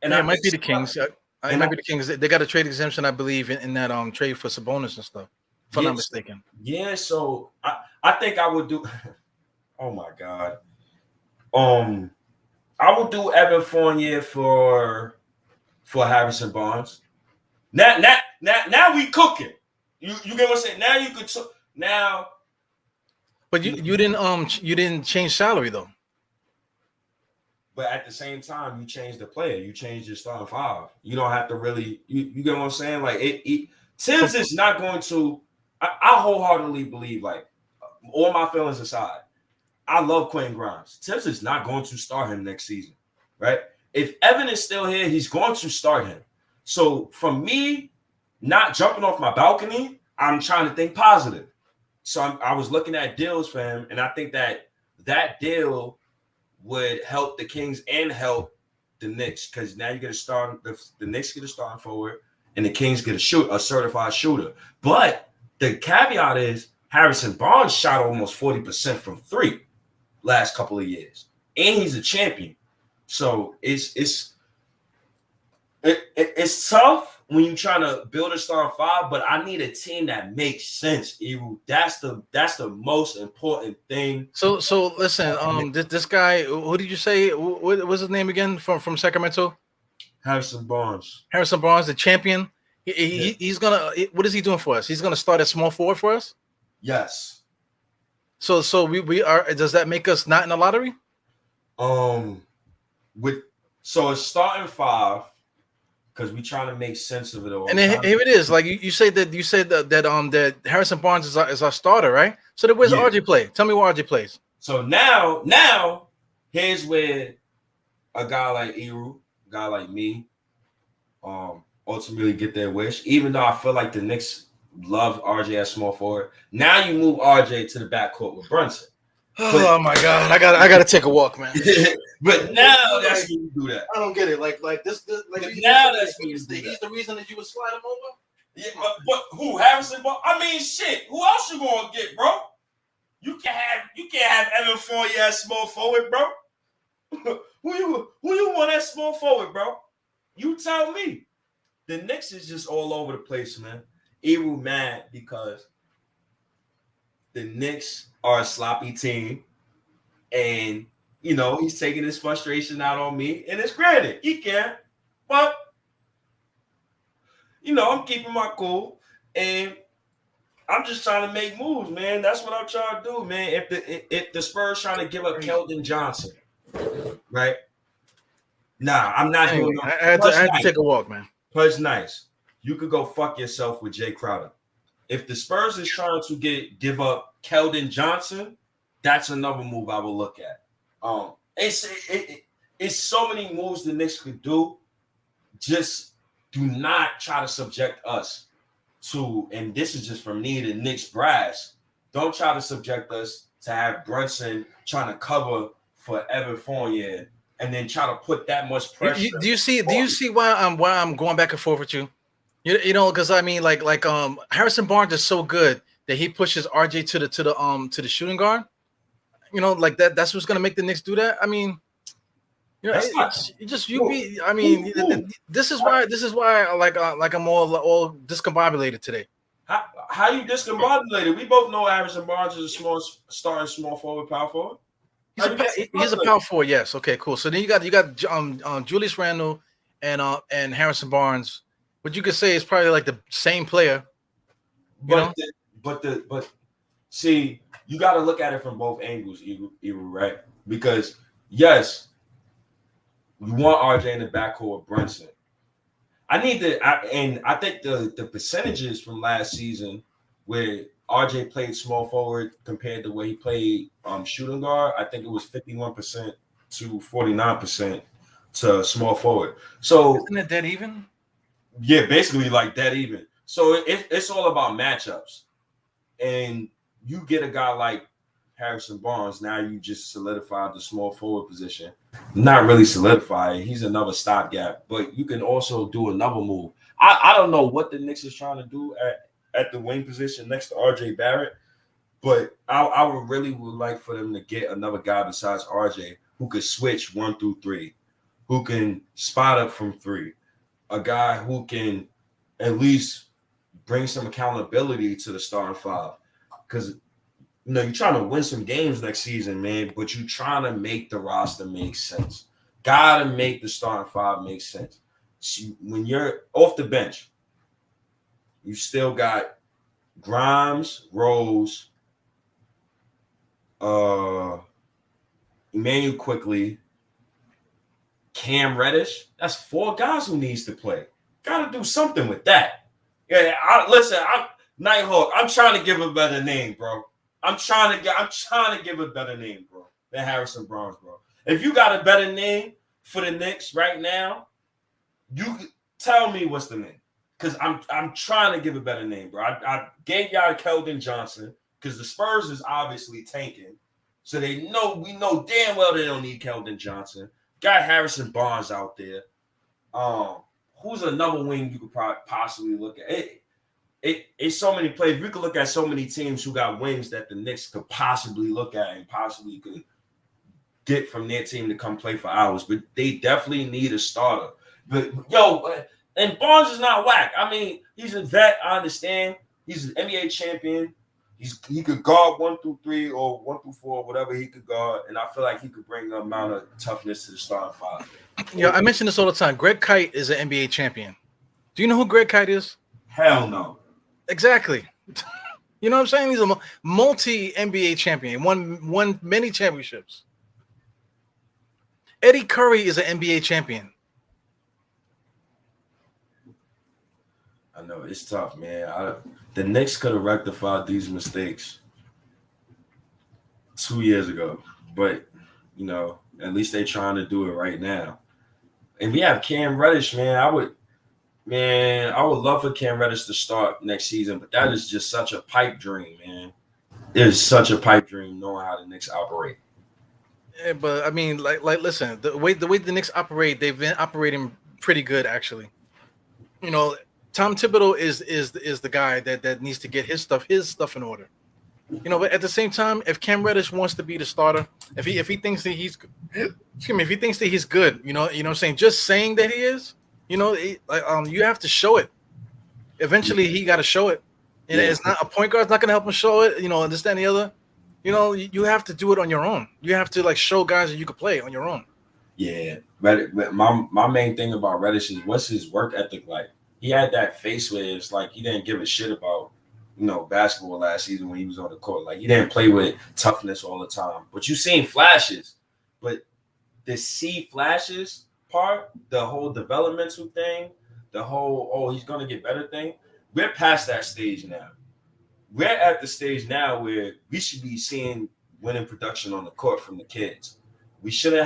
And Yeah, I it might think be the Kings. It and might be the Kings. They got a trade exemption, I believe, in that trade for Sabonis and stuff. If I'm not mistaken. Yeah, so I think I would do. Oh my God. I would do Evan Fournier for Harrison Barnes. Now we cooking. You get what I'm saying? Now you could now. But you didn't change salary though. But at the same time, you change the player. You change your starting five. You don't have to really. You get what I'm saying? Like Tibbs is not going to. I wholeheartedly believe, like, all my feelings aside, I love Quentin Grimes. Tibbs is not going to start him next season, right? If Evan is still here, he's going to start him. So for me, not jumping off my balcony, I'm trying to think positive. So I was looking at deals for him, and I think that deal would help the Kings and help the Knicks, because now you get a start. The Knicks get a starting forward, and the Kings get a certified shooter. But the caveat is Harrison Barnes shot almost 40% from three last couple of years, and he's a champion. So it's tough when you're trying to build a starting five, but I need a team that makes sense. Eru. That's the most important thing. So listen, this guy, who did you say? What was his name again? From Sacramento? Harrison Barnes. Harrison Barnes, the champion. He's gonna. What is he doing for us? He's gonna start at small forward for us. Yes. So we are. Does that make us not in the lottery? So it's starting five because we're trying to make sense of it all. And then here it is. Like you said that Harrison Barnes is our starter, right? So then where's RJ play? Tell me where RJ plays. So now here's where a guy like Eru, a guy like me, ultimately get their wish. Even though I feel like the Knicks love RJ as small forward, now you move RJ to the backcourt with Brunson. Oh my God, I gotta take a walk, man. But now that's when you do that. I don't get it. Like this like now that's when he's the reason that you would slide him over. Yeah, but who, Harrison? I mean, shit. Who else you gonna get, bro? You can't have Evan Fournier as small forward, bro. who you want as small forward, bro? You tell me. The Knicks is just all over the place, man. Eru mad because the Knicks are a sloppy team, and he's taking his frustration out on me. And it's granted, he can, but I'm keeping my cool, and I'm just trying to make moves, man. That's what I'm trying to do, man. If the Spurs trying to give up Keldon Johnson, right? Nah, I'm not doing no. I had to take a walk, man. Plus, nice. You could go fuck yourself with Jay Crowder. If the Spurs is trying to give up Keldon Johnson, that's another move I will look at. It's so many moves the Knicks could do. Just do not try to subject us to, and this is just from me, the Knicks brass. Don't try to subject us to have Brunson trying to cover for Evan Fournier and then try to put that much pressure. Do you see why I'm going back and forth with you? Because I mean, like Harrison Barnes is so good that he pushes RJ to the shooting guard. Like that. That's what's gonna make the Knicks do that. I mean, this is why like I'm all discombobulated today. How you discombobulated? We both know Harrison Barnes is a small forward, power forward. He's a power forward. Yes. Okay. Cool. So then you got Julius Randle and Harrison Barnes. But you could say it's probably like the same player. But see, you got to look at it from both angles, Eru, right? Because yes, we want RJ in the backcourt with Brunson. I think the percentages from last season where RJ played small forward compared to where he played shooting guard, I think it was 51% to 49% to small forward. So isn't it dead even? Yeah, basically like that even. So it's all about matchups. And you get a guy like Harrison Barnes, now you just solidified the small forward position. Not really solidified. He's another stopgap, but you can also do another move. I don't know what the Knicks is trying to do at the wing position next to RJ Barrett. But I would like for them to get another guy besides RJ who could switch 1 through 3, who can spot up from 3, a guy who can at least bring some accountability to the starting 5. Because you're trying to win some games next season, man, but you're trying to make the roster make sense. Gotta make the starting 5 make sense. When you're off the bench, you still got Grimes, Rose, Emmanuel Quickly, Cam Reddish. That's 4 guys who needs to play. Got to do something with that. Yeah, Nighthawk. I'm trying to give a better name, bro. I'm trying to give a better name, bro, than Harrison Barnes, bro. If you got a better name for the Knicks right now, you tell me what's the name. Because I'm trying to give a better name, bro. I gave y'all Keldon Johnson because the Spurs is obviously tanking. So we know damn well they don't need Keldon Johnson. Got Harrison Barnes out there. Who's another wing you could possibly look at? It's so many players. We could look at so many teams who got wings that the Knicks could possibly look at and possibly could get from their team to come play for ours. But they definitely need a starter. But and Barnes is not whack. I mean, he's a vet. I understand. He's an NBA champion. He could guard 1 through 3 or 1 through 4, whatever he could guard, and I feel like he could bring an amount of toughness to the starting 5. Yeah, I mention this all the time. Greg Kite is an NBA champion. Do you know who Greg Kite is? Hell no. Exactly. You know what I'm saying? He's a multi-NBA champion. Won many championships. Eddie Curry is an NBA champion. I know it's tough, man. The Knicks could have rectified these mistakes 2 years ago, but at least they're trying to do it right now. And we have Cam Reddish, man. I would love for Cam Reddish to start next season, but that is just such a pipe dream, man. It is such a pipe dream knowing how the Knicks operate. Yeah, but I mean, listen, the way the Knicks operate, they've been operating pretty good, actually. Tom Thibodeau is the guy that needs to get his stuff in order. But at the same time, if Cam Reddish wants to be the starter, if he thinks that he's good, you know what I'm saying, just saying that he is, you have to show it. Eventually, he got to show it, and it's not a point guard's not going to help him show it. This, that, and the other. You have to do it on your own. You have to show guys that you can play on your own. Yeah, but my main thing about Reddish is what's his work ethic like. He had that face where it's like he didn't give a shit about, basketball last season when he was on the court. Like he didn't play with toughness all the time. But you seen flashes. But the see flashes part, the whole developmental thing, the whole he's gonna get better thing, we're past that stage now. We're at the stage now where we should be seeing winning production on the court from the kids. We shouldn't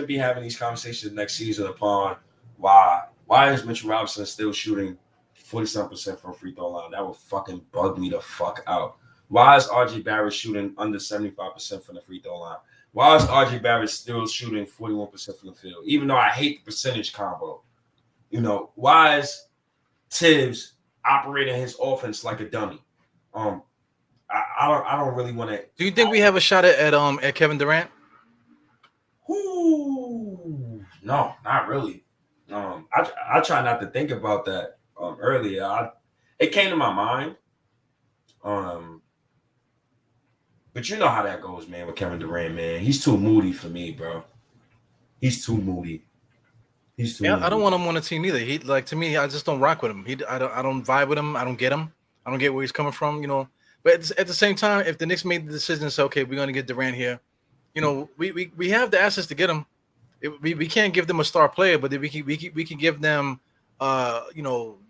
be having these conversations next season upon why is Mitchell Robinson still shooting 47% from free throw line? That would fucking bug me the fuck out. Why is RJ Barrett shooting under 75% from the free throw line? Why is RJ Barrett still shooting 41% from the field? Even though I hate the percentage combo. Why is Tibbs operating his offense like a dummy? I don't really want to. Do you think we have a shot at Kevin Durant? Ooh, no, not really. I try not to think about that earlier. It came to my mind. But you know how that goes, man, with Kevin Durant, man. He's too moody for me, bro. He's too moody. Moody. I don't want him on the team either. He to me, I just don't rock with him. I don't vibe with him. I don't get him. I don't get where he's coming from, But at the same time, if the Knicks made the decision, say, okay, we're gonna get Durant here, we have the assets to get him. We can't give them a star player, but we can give them,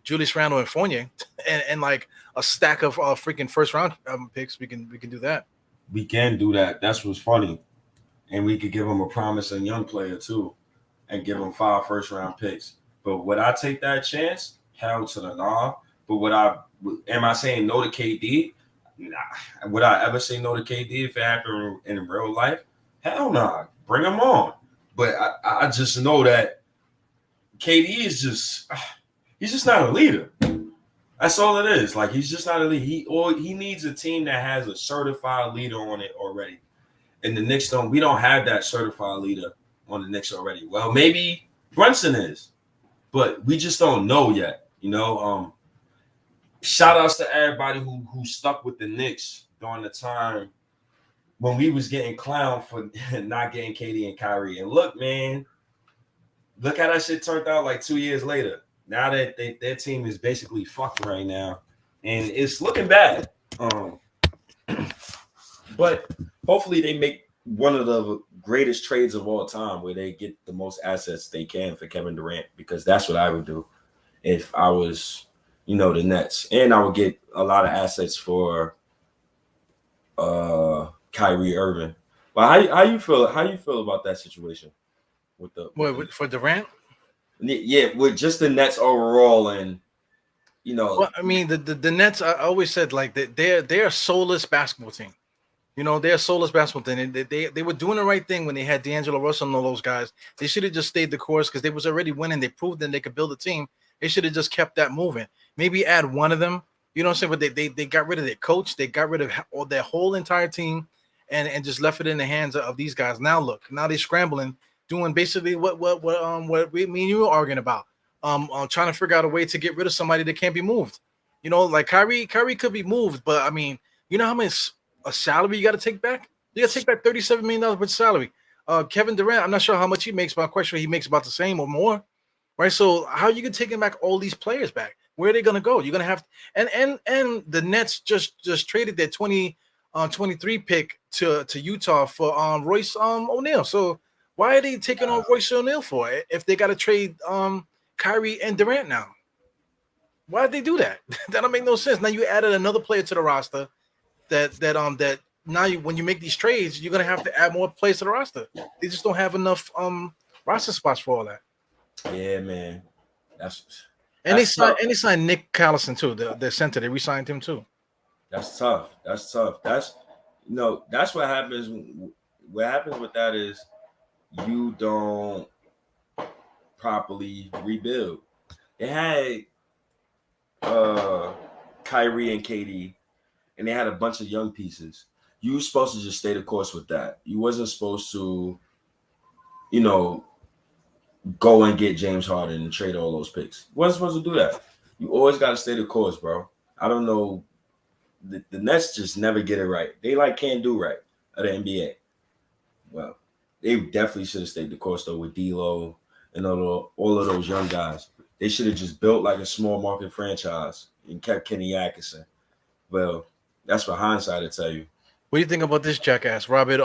Julius Randle and Fournier, and like a stack of freaking first round picks. We can do that. We can do that. That's what's funny, and we could give them a promising young player too, and give them 5 first round picks. But would I take that chance? Hell to the no. But am I saying no to KD? Nah. Would I ever say no to KD if it happened in real life? Hell no. Nah. Bring him on. But I just know that KD is he's just not a leader. That's all it is. Like he's just not a lead. He needs a team that has a certified leader on it already. And the Knicks don't. We don't have that certified leader on the Knicks already. Well, maybe Brunson is, but we just don't know yet. Shout outs to everybody who stuck with the Knicks during the time when we was getting clowned for not getting KD and Kyrie. And look, man, look how that shit turned out like 2 years later. Now that their team is basically fucked right now, and it's looking bad. But hopefully they make one of the greatest trades of all time where they get the most assets they can for Kevin Durant, because that's what I would do if I was, the Nets. And I would get a lot of assets for Kyrie Irving. But how you feel about that situation with for Durant? Yeah, with just the Nets overall, and Well, I mean, the Nets. I always said like they're a soulless basketball team. They're a soulless basketball team. And they were doing the right thing when they had D'Angelo Russell and all those guys. They should have just stayed the course because they was already winning. They proved that they could build a team. They should have just kept that moving. Maybe add one of them. You know what I'm saying? But they got rid of their coach. They got rid of their whole entire team, and just left it in the hands of these guys. Now look, now they're scrambling, doing basically what me and you were arguing about. Trying to figure out a way to get rid of somebody that can't be moved. Like Kyrie could be moved, but I mean, you know how much a salary you got to take back? You got to take back $37 million worth of salary. Kevin Durant, I'm not sure how much he makes, but I'm quite sure he makes about the same or more, right? So how you can take him back all these players back? Where are they gonna go? You're gonna have and the Nets just traded their 23 pick to Utah for Royce O'Neal. So why are they taking on Royce O'Neal for it if they got to trade Kyrie and Durant now? Why did they do that? That don't make no sense. Now you added another player to the roster that now when you make these trades, you're gonna have to add more players to the roster. They just don't have enough roster spots for all that. Yeah, man. They signed Nick Collison too, the center. They re-signed him too. That's tough. That's what happens. What happens with that is you don't properly rebuild. They had Kyrie and KD, and they had a bunch of young pieces. You were supposed to just stay the course with that. You wasn't supposed to, go and get James Harden and trade all those picks. You wasn't supposed to do that. You always got to stay the course, bro. I don't know. The Nets just never get it right. They can't do right at the NBA. Well, they definitely should have stayed the course though with D'Lo and all of those young guys. They should have just built like a small market franchise and kept Kenny Atkinson. Well, that's what hindsight will tell you. What do you think about this jackass, Robert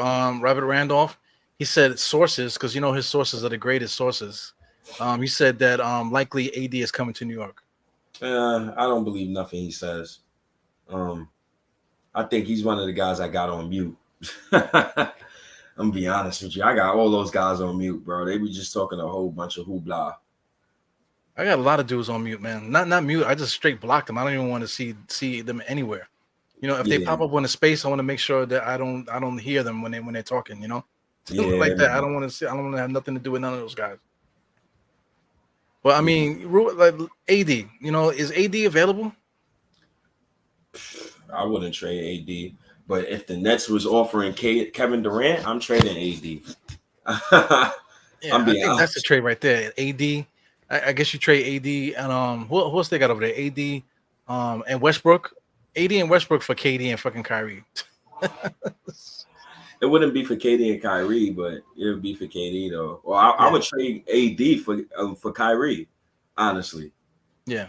Randolph? He said sources, because his sources are the greatest sources. He said that likely AD is coming to New York. I don't believe nothing he says. I think he's one of the guys I got on mute. I'm gonna be honest with you. I got all those guys on mute, bro. They were just talking a whole bunch of hoopla. I got a lot of dudes on mute, man. Not mute. I just straight block them. I don't even want to see them anywhere. If they pop up on a space, I want to make sure that I don't hear them when they're talking. Like that. I don't want to see. I don't want to have nothing to do with none of those guys. But I mean, like AD. Is AD available? I wouldn't trade AD, but if the Nets was offering Kevin Durant, I'm trading AD. I think that's a trade right there. AD. I guess you trade AD and who else they got over there? AD and Westbrook. AD and Westbrook for KD and fucking Kyrie. It wouldn't be for KD and Kyrie, but it would be for KD though. Well, I would trade AD for Kyrie, honestly. Yeah.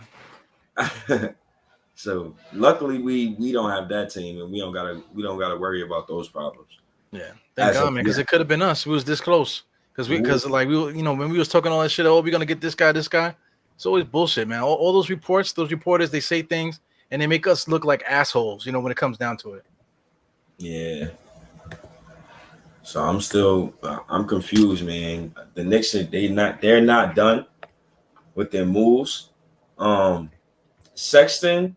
So luckily we don't have that team, and we don't gotta worry about those problems. Yeah, thank God, man, because it could have been us. We was this close. Because when we was talking all that shit, we're gonna get this guy. It's always bullshit, man. All those reporters, they say things and they make us look like assholes, when it comes down to it. Yeah. So I'm confused, man. The Knicks, they're not done with their moves. Sexton,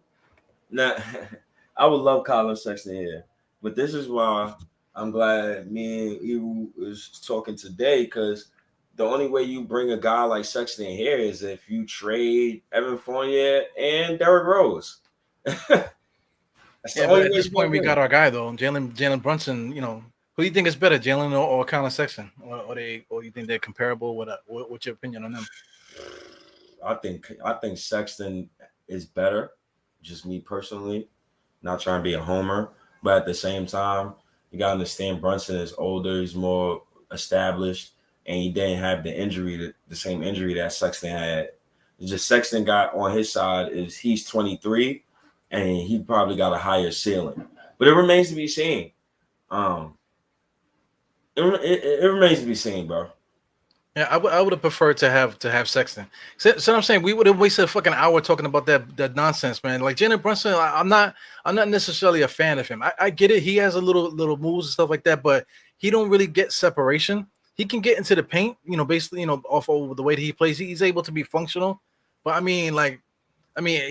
I would love Colin Sexton here, but this is why I'm glad me and Eru is talking today, because the only way you bring a guy like Sexton here is if you trade Evan Fournier and Derrick Rose. That's the Yeah, but only at way this you're gonna point, we got win. our guy though, Jalen Brunson. Who do you think is better, Jalen or Colin Sexton, or you think they're comparable? What's your opinion on them? I think Sexton is better. Just me personally, not trying to be a homer, but at the same time, you gotta understand Brunson is older, he's more established, and he didn't have the same injury that Sexton had. It's just Sexton got on his side is he's 23, and he probably got a higher ceiling, but it remains to be seen. Um, it remains to be seen, bro. Yeah, I would have preferred to have Sexton. So I'm saying we would have wasted a fucking hour talking about that nonsense, man. Like Jalen Brunson, I'm not necessarily a fan of him. I get it. He has a little moves and stuff like that, but he don't really get separation. He can get into the paint, basically, off of the way that he plays. He's able to be functional, but I mean,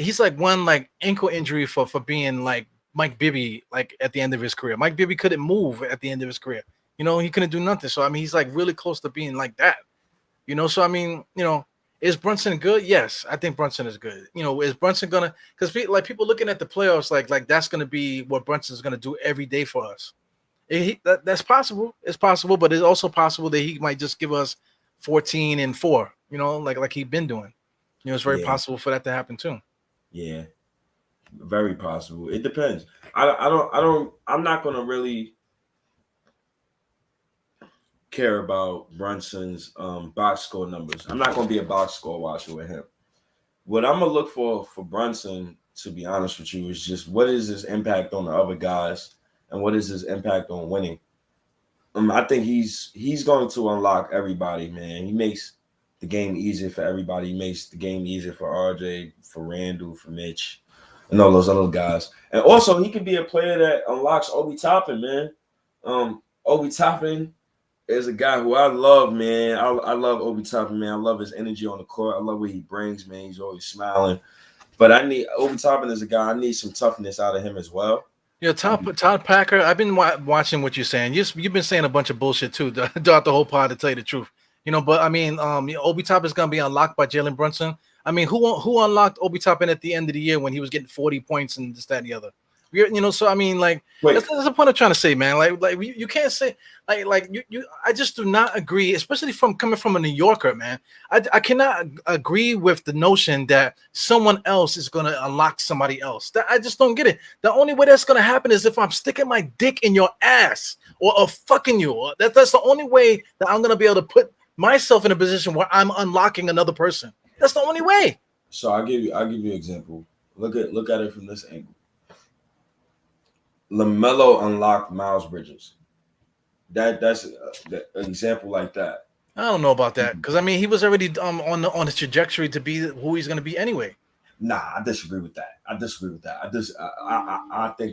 he's like one like ankle injury for being like Mike Bibby like at the end of his career. Mike Bibby couldn't move at the end of his career. He couldn't do nothing. So I mean, he's like really close to being like that. So I mean, is Brunson good? Yes, I think Brunson is good. Is Brunson gonna? Because like people looking at the playoffs, like that's gonna be what Brunson's gonna do every day for us. That's possible. It's possible, but it's also possible that he might just give us 14-4. Like he's been doing. It's very Yeah, possible for that to happen too. yeah, very possible. It depends. I'm not gonna really care about Brunson's box score numbers. I'm not gonna be a box score watcher with him. What I'm gonna look for Brunson, to be honest with you, is just what is his impact on the other guys and what is his impact on winning. I think he's going to unlock everybody, man. He makes the game easier for everybody. He makes the game easier for RJ, for Randall, for Mitch, and all those other guys. And also, he could be a player that unlocks Obi Toppin, man. Obi Toppin is a guy who I love, man. I love Obi Toppin, man. I love his energy on the court. I love what he brings, man. He's always smiling. But I need Obi Toppin is a guy. I need some toughness out of him as well. Yeah, Todd Packer. I've been watching what you're saying. You've been saying a bunch of bullshit too throughout the whole pod, to tell you the truth. But I mean, Obi Top is gonna be unlocked by Jalen Brunson. I mean, who unlocked Obi Toppin at the end of the year when he was getting 40 points and this, that, and the other? So I mean, like Wait, that's the point I'm trying to say, man. Like you can't say like you. I just do not agree, especially from coming from a New Yorker, man. I cannot agree with the notion that someone else is gonna unlock somebody else. I just don't get it. The only way that's gonna happen is if I'm sticking my dick in your ass or fucking you. That's the only way that I'm gonna be able to put myself in a position where I'm unlocking another person. That's the only way. so I'll give you an example. Look at it from this angle. LaMelo unlocked Miles Bridges. That's an example like that. I don't know about that because I mean he was already on the trajectory to be who he's gonna be anyway. Nah, I disagree with that. I think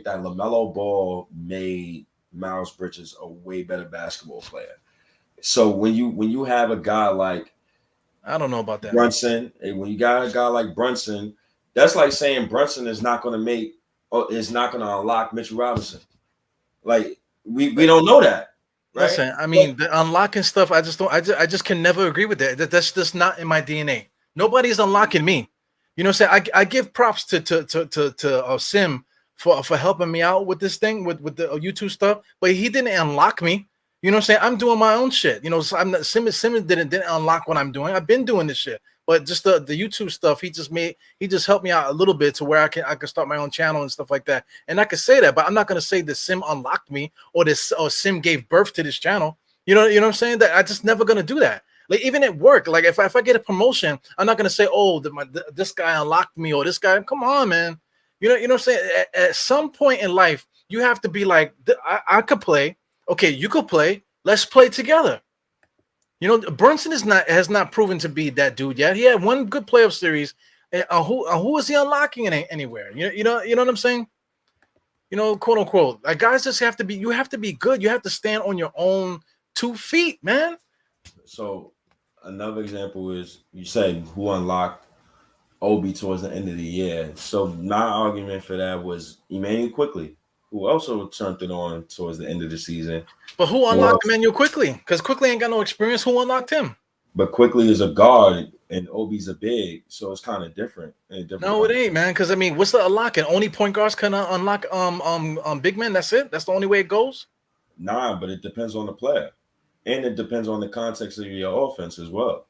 that LaMelo Ball made Miles Bridges a way better basketball player. So when you have a guy like I don't know about that. Brunson, and when you got a guy like Brunson, that's like saying Brunson is not going to make or is not going to unlock Mitchell Robinson. Like we don't know that, right? Listen, I But mean the unlocking stuff. I just don't. I just can never agree with that. That's just not in my DNA. Nobody's unlocking me. What I'm saying? I give props to Sim for helping me out with this thing with the YouTube stuff, but he didn't unlock me. What I'm saying? I'm doing my own shit. So I'm not Sim didn't unlock what I'm doing. I've been doing this shit. But just the YouTube stuff, he just helped me out a little bit to where I can start my own channel and stuff like that. And I could say that, but I'm not gonna say that Sim unlocked me or Sim gave birth to this channel. You know what I'm saying? That I just never gonna do that. Like even at work, like if I get a promotion, I'm not gonna say, oh, this guy unlocked me or this guy. Come on, man. You know what I'm saying? At some point in life, you have to be like, I could play. Okay, you could play. Let's play together. Brunson has not proven to be that dude yet. He had one good playoff series. Who is he unlocking anywhere? You know what I'm saying? Quote unquote. Like guys just have to be. You have to be good. You have to stand on your own 2 feet, man. so another example is you said who unlocked Obi towards the end of the year. So my argument for that was Emmanuel Quickly, who also turned it on towards the end of the season. But who Well, unlocked Emmanuel quickly? Because quickly ain't got no experience. Who unlocked him? But Quickly is a guard and Obi's a big, so it's kind of different. No, it ain't, man. Because I mean, what's the unlocking? Only point guards can unlock big men. That's it. That's the only way it goes. Nah, but it depends on the player, and it depends on the context of your offense as well.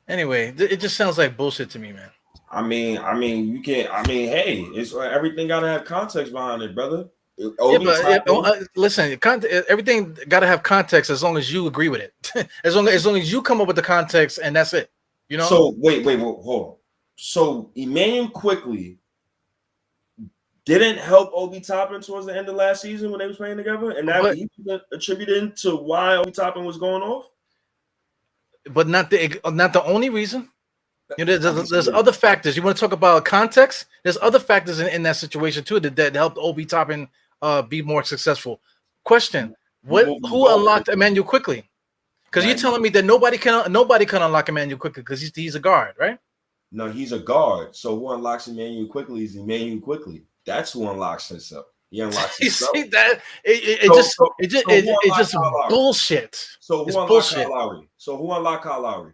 Anyway, it just sounds like bullshit to me, man. I mean, you can't. I mean, hey, it's everything got to have context behind it, brother. Listen, everything got to have context as long as you agree with it. as long as you come up with the context, and that's it. You know. So wait, hold on. So Emmanuel Quickly didn't help Obi Toppin towards the end of last season when they was playing together, and that he attributed to why Obi Toppin was going off. But not the only reason. You know, there's other factors. You want to talk about context? There's other factors in that situation too that helped Obi Toppin be more successful. Question: who unlocked Emmanuel Quickly? Because you're telling me that nobody can unlock Emmanuel Quickly because he's a guard, right? No, he's a guard. So who unlocks Emmanuel Quickly is Emmanuel Quickly. That's who unlocks himself. He unlocks himself. You see that? It just bullshit. So who unlocked Kyle Lowry? So who unlocked Kyle Lowry?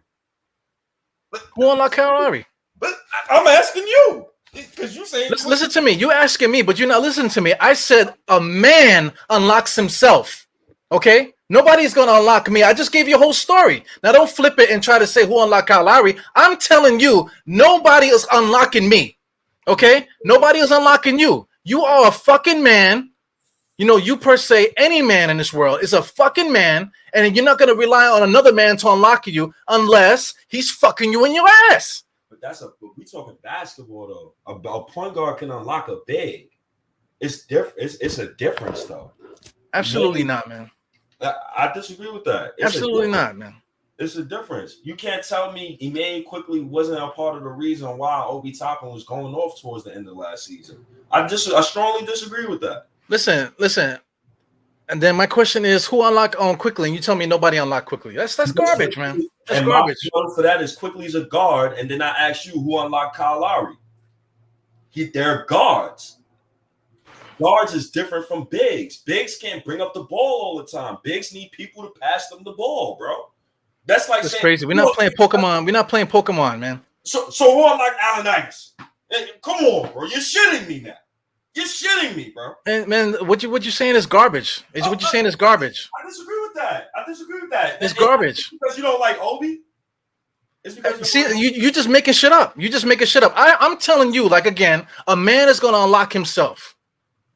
Who unlocked Kyle Lowry? But I'm asking you because you saying. Listen to me. You asking me, but you're not listening to me. I said a man unlocks himself. Okay. Nobody's gonna unlock me. I just gave you a whole story. Now don't flip it and try to say who unlocked Kyle Lowry. I'm telling you, nobody is unlocking me. Okay? Nobody is unlocking you. You are a fucking man. You know, you per se, any man in this world is a fucking man, and you're not gonna rely on another man to unlock you unless he's fucking you in your ass. But we talking basketball though. A point guard can unlock a big. It's different. It's a difference though. Absolutely not, man. I disagree with that. Absolutely not, man. It's a difference. You can't tell me Emmanuel Quickly wasn't a part of the reason why Obi Toppin was going off towards the end of last season. I strongly disagree with that. Listen. And then my question is, who unlocked Quickly? And you tell me nobody unlocked Quickly. That's garbage, man. That's garbage. My point for that is Quickly's a guard, and then I ask you who unlocked Kyle Lowry. They're guards. Guards is different from bigs. Bigs can't bring up the ball all the time. Bigs need people to pass them the ball, bro. That's saying, crazy. We're not playing Pokemon. We're not playing Pokemon, man. So who unlocked Allen Iverson? Come on, bro. You're shitting me now. You're shitting me, bro. And man, what you saying is garbage. What you're saying is garbage. I disagree with that. It's garbage. Because you don't like Obi? It's because you just making shit up. I'm telling you, like, again, a man is gonna unlock himself.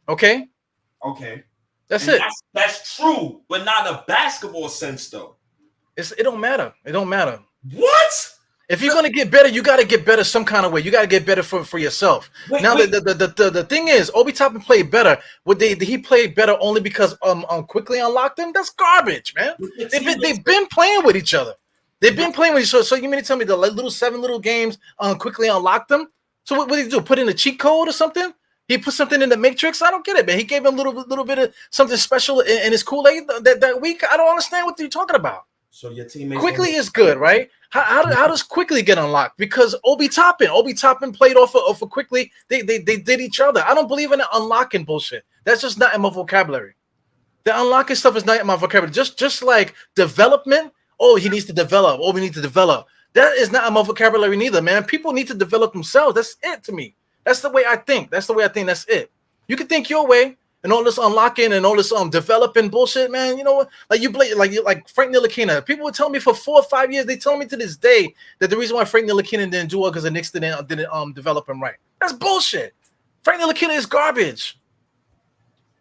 Okay. That's it. That's true, but not in a basketball sense, though. It don't matter. It don't matter. What? If you're gonna get better, you got to get better some kind of way. You got to get better for yourself. The thing is, Obi Toppin played better. Did he play better only because Quickly unlocked him? That's garbage, man. They've been playing with each other. They've been playing with each other. So you mean to tell me the seven little games Quickly unlocked them? So what did he do? Put in a cheat code or something? He put something in the Matrix? I don't get it, man. He gave him a little bit of something special in his Kool-Aid that week. I don't understand what you're talking about. So your teammates Quickly is good, right? How does Quickly get unlocked? Because Obi Toppin played off of Quickly. They did each other. I don't believe in the unlocking bullshit. That's just not in my vocabulary. The unlocking stuff is not in my vocabulary. Just like development. Oh, he needs to develop. Oh, we need to develop. That is not in my vocabulary neither, man. People need to develop themselves. That's it to me. That's the way I think. That's it. You can think your way. And all this unlocking and all this developing bullshit, man. You know what? Like Frank Ntilikina. People would tell me for 4 or 5 years. They tell me to this day that the reason why Frank Ntilikina didn't do well because the Knicks didn't develop him right. That's bullshit. Frank Ntilikina is garbage.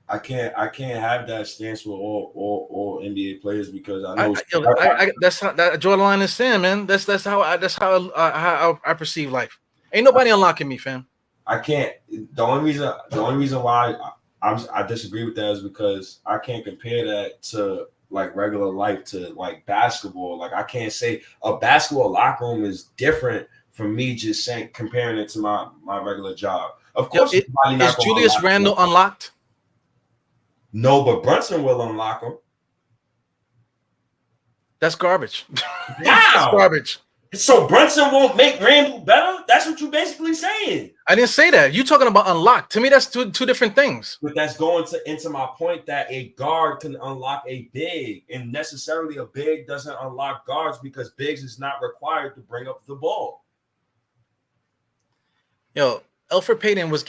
I can't have that stance with all NBA players because I know that's how that draw the line in the sand, man. That's how I perceive life. Ain't nobody unlocking me, fam. I can't. The only reason why I disagree with that is because I can't compare that to like regular life to like basketball. Like I can't say a basketball locker room is different from me just comparing it to my regular job. Of course, is Julius Randle unlocked? No, but Brunson will unlock him. That's garbage. Wow. That's garbage. So Brunson won't make Randall better? That's what you're basically saying. I didn't say that. You talking about unlocked. To me, that's two different things. But that's going into my point that a guard can unlock a big, and necessarily a big doesn't unlock guards because bigs is not required to bring up the ball. Yo, Elfrid Payton was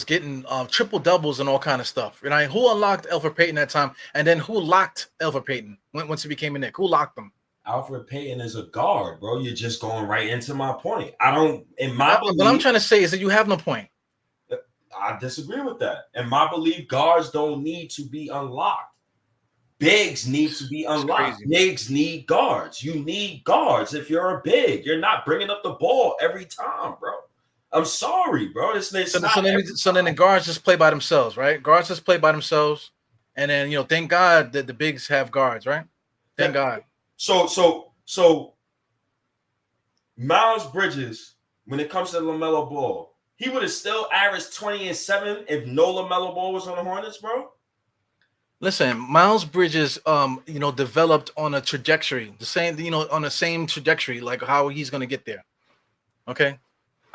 getting triple doubles and all kind of stuff. And who unlocked Elfrid Payton that time? And then who locked Elfrid Payton once he became a Knick? Who locked him? Elfrid Payton is a guard, bro. You're just going right into my point. I don't. In my belief, what I'm trying to say is that you have no point. I disagree with that. In my belief, guards don't need to be unlocked. Bigs need to be unlocked. Bigs need guards. You need guards if you're a big. You're not bringing up the ball every time, bro. I'm sorry, bro. So then the guards just play by themselves, right? Guards just play by themselves, and then thank God that the bigs have guards, right? Thank God. So Miles Bridges, when it comes to LaMelo Ball, he would have still averaged 20 and 7 if no LaMelo Ball was on the Hornets, bro. Listen, Miles Bridges, developed on a trajectory, on the same trajectory, like how he's gonna get there. Okay.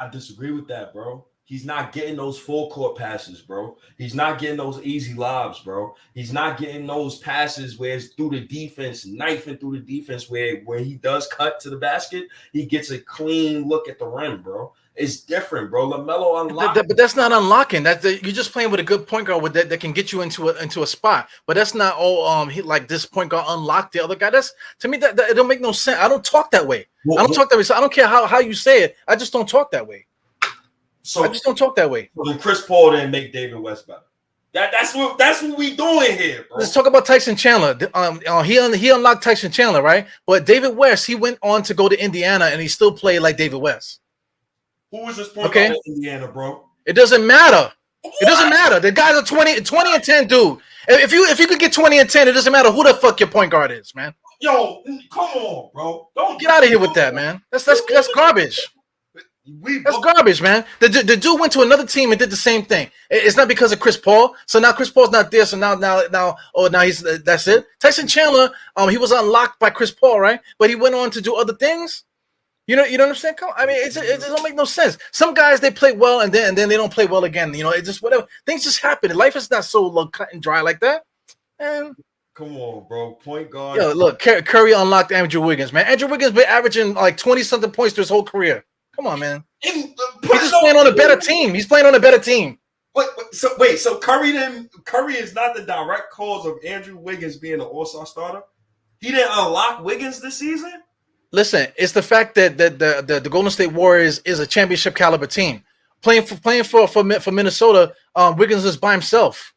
I disagree with that, bro. He's not getting those full court passes, bro. He's not getting those easy lobs, bro. He's not getting those passes where it's through the defense, knifing through the defense, where when he does cut to the basket, he gets a clean look at the rim, bro. It's different, bro. LaMelo unlocked. But that's not unlocking. You're just playing with a good point guard with that can get you into a spot. But that's not like this point guard unlocked the other guy. That's, to me, that it don't make no sense. I don't talk that way. I don't talk that way. So I don't care how you say it. I just don't talk that way. So I just don't talk that way. So then Chris Paul didn't make David West better. That's what we doing here, bro. Let's talk about Tyson Chandler. He unlocked Tyson Chandler, right? But David West, he went on to go to Indiana, and he still played like David West. Who was this point guard in Indiana, bro? It doesn't matter. It doesn't matter. The guy's a 20 and 10 dude. If you could get 20 and 10, it doesn't matter who the fuck your point guard is, man. Yo, come on, bro. Don't get out of here with that, man. That's garbage. That's garbage, man. The dude went to another team and did the same thing. It's not because of Chris Paul. So now Chris Paul's not there. So now he's that's it. Tyson Chandler, he was unlocked by Chris Paul, right? But he went on to do other things. You know what I'm saying? I mean, it don't make no sense. Some guys, they play well and then they don't play well again. It just whatever. Things just happen. Life is not so cut and dry like that. And come on, bro. Point guard. Yo, look, Curry unlocked Andrew Wiggins, man. Andrew Wiggins been averaging like 20-something points through his whole career. Come on, man. He's just playing on a better team. He's playing on a better team. So Curry is not the direct cause of Andrew Wiggins being an all-star starter? He didn't unlock Wiggins this season? Listen, it's the fact that the Golden State Warriors is a championship caliber team. Playing for Minnesota, Wiggins is by himself.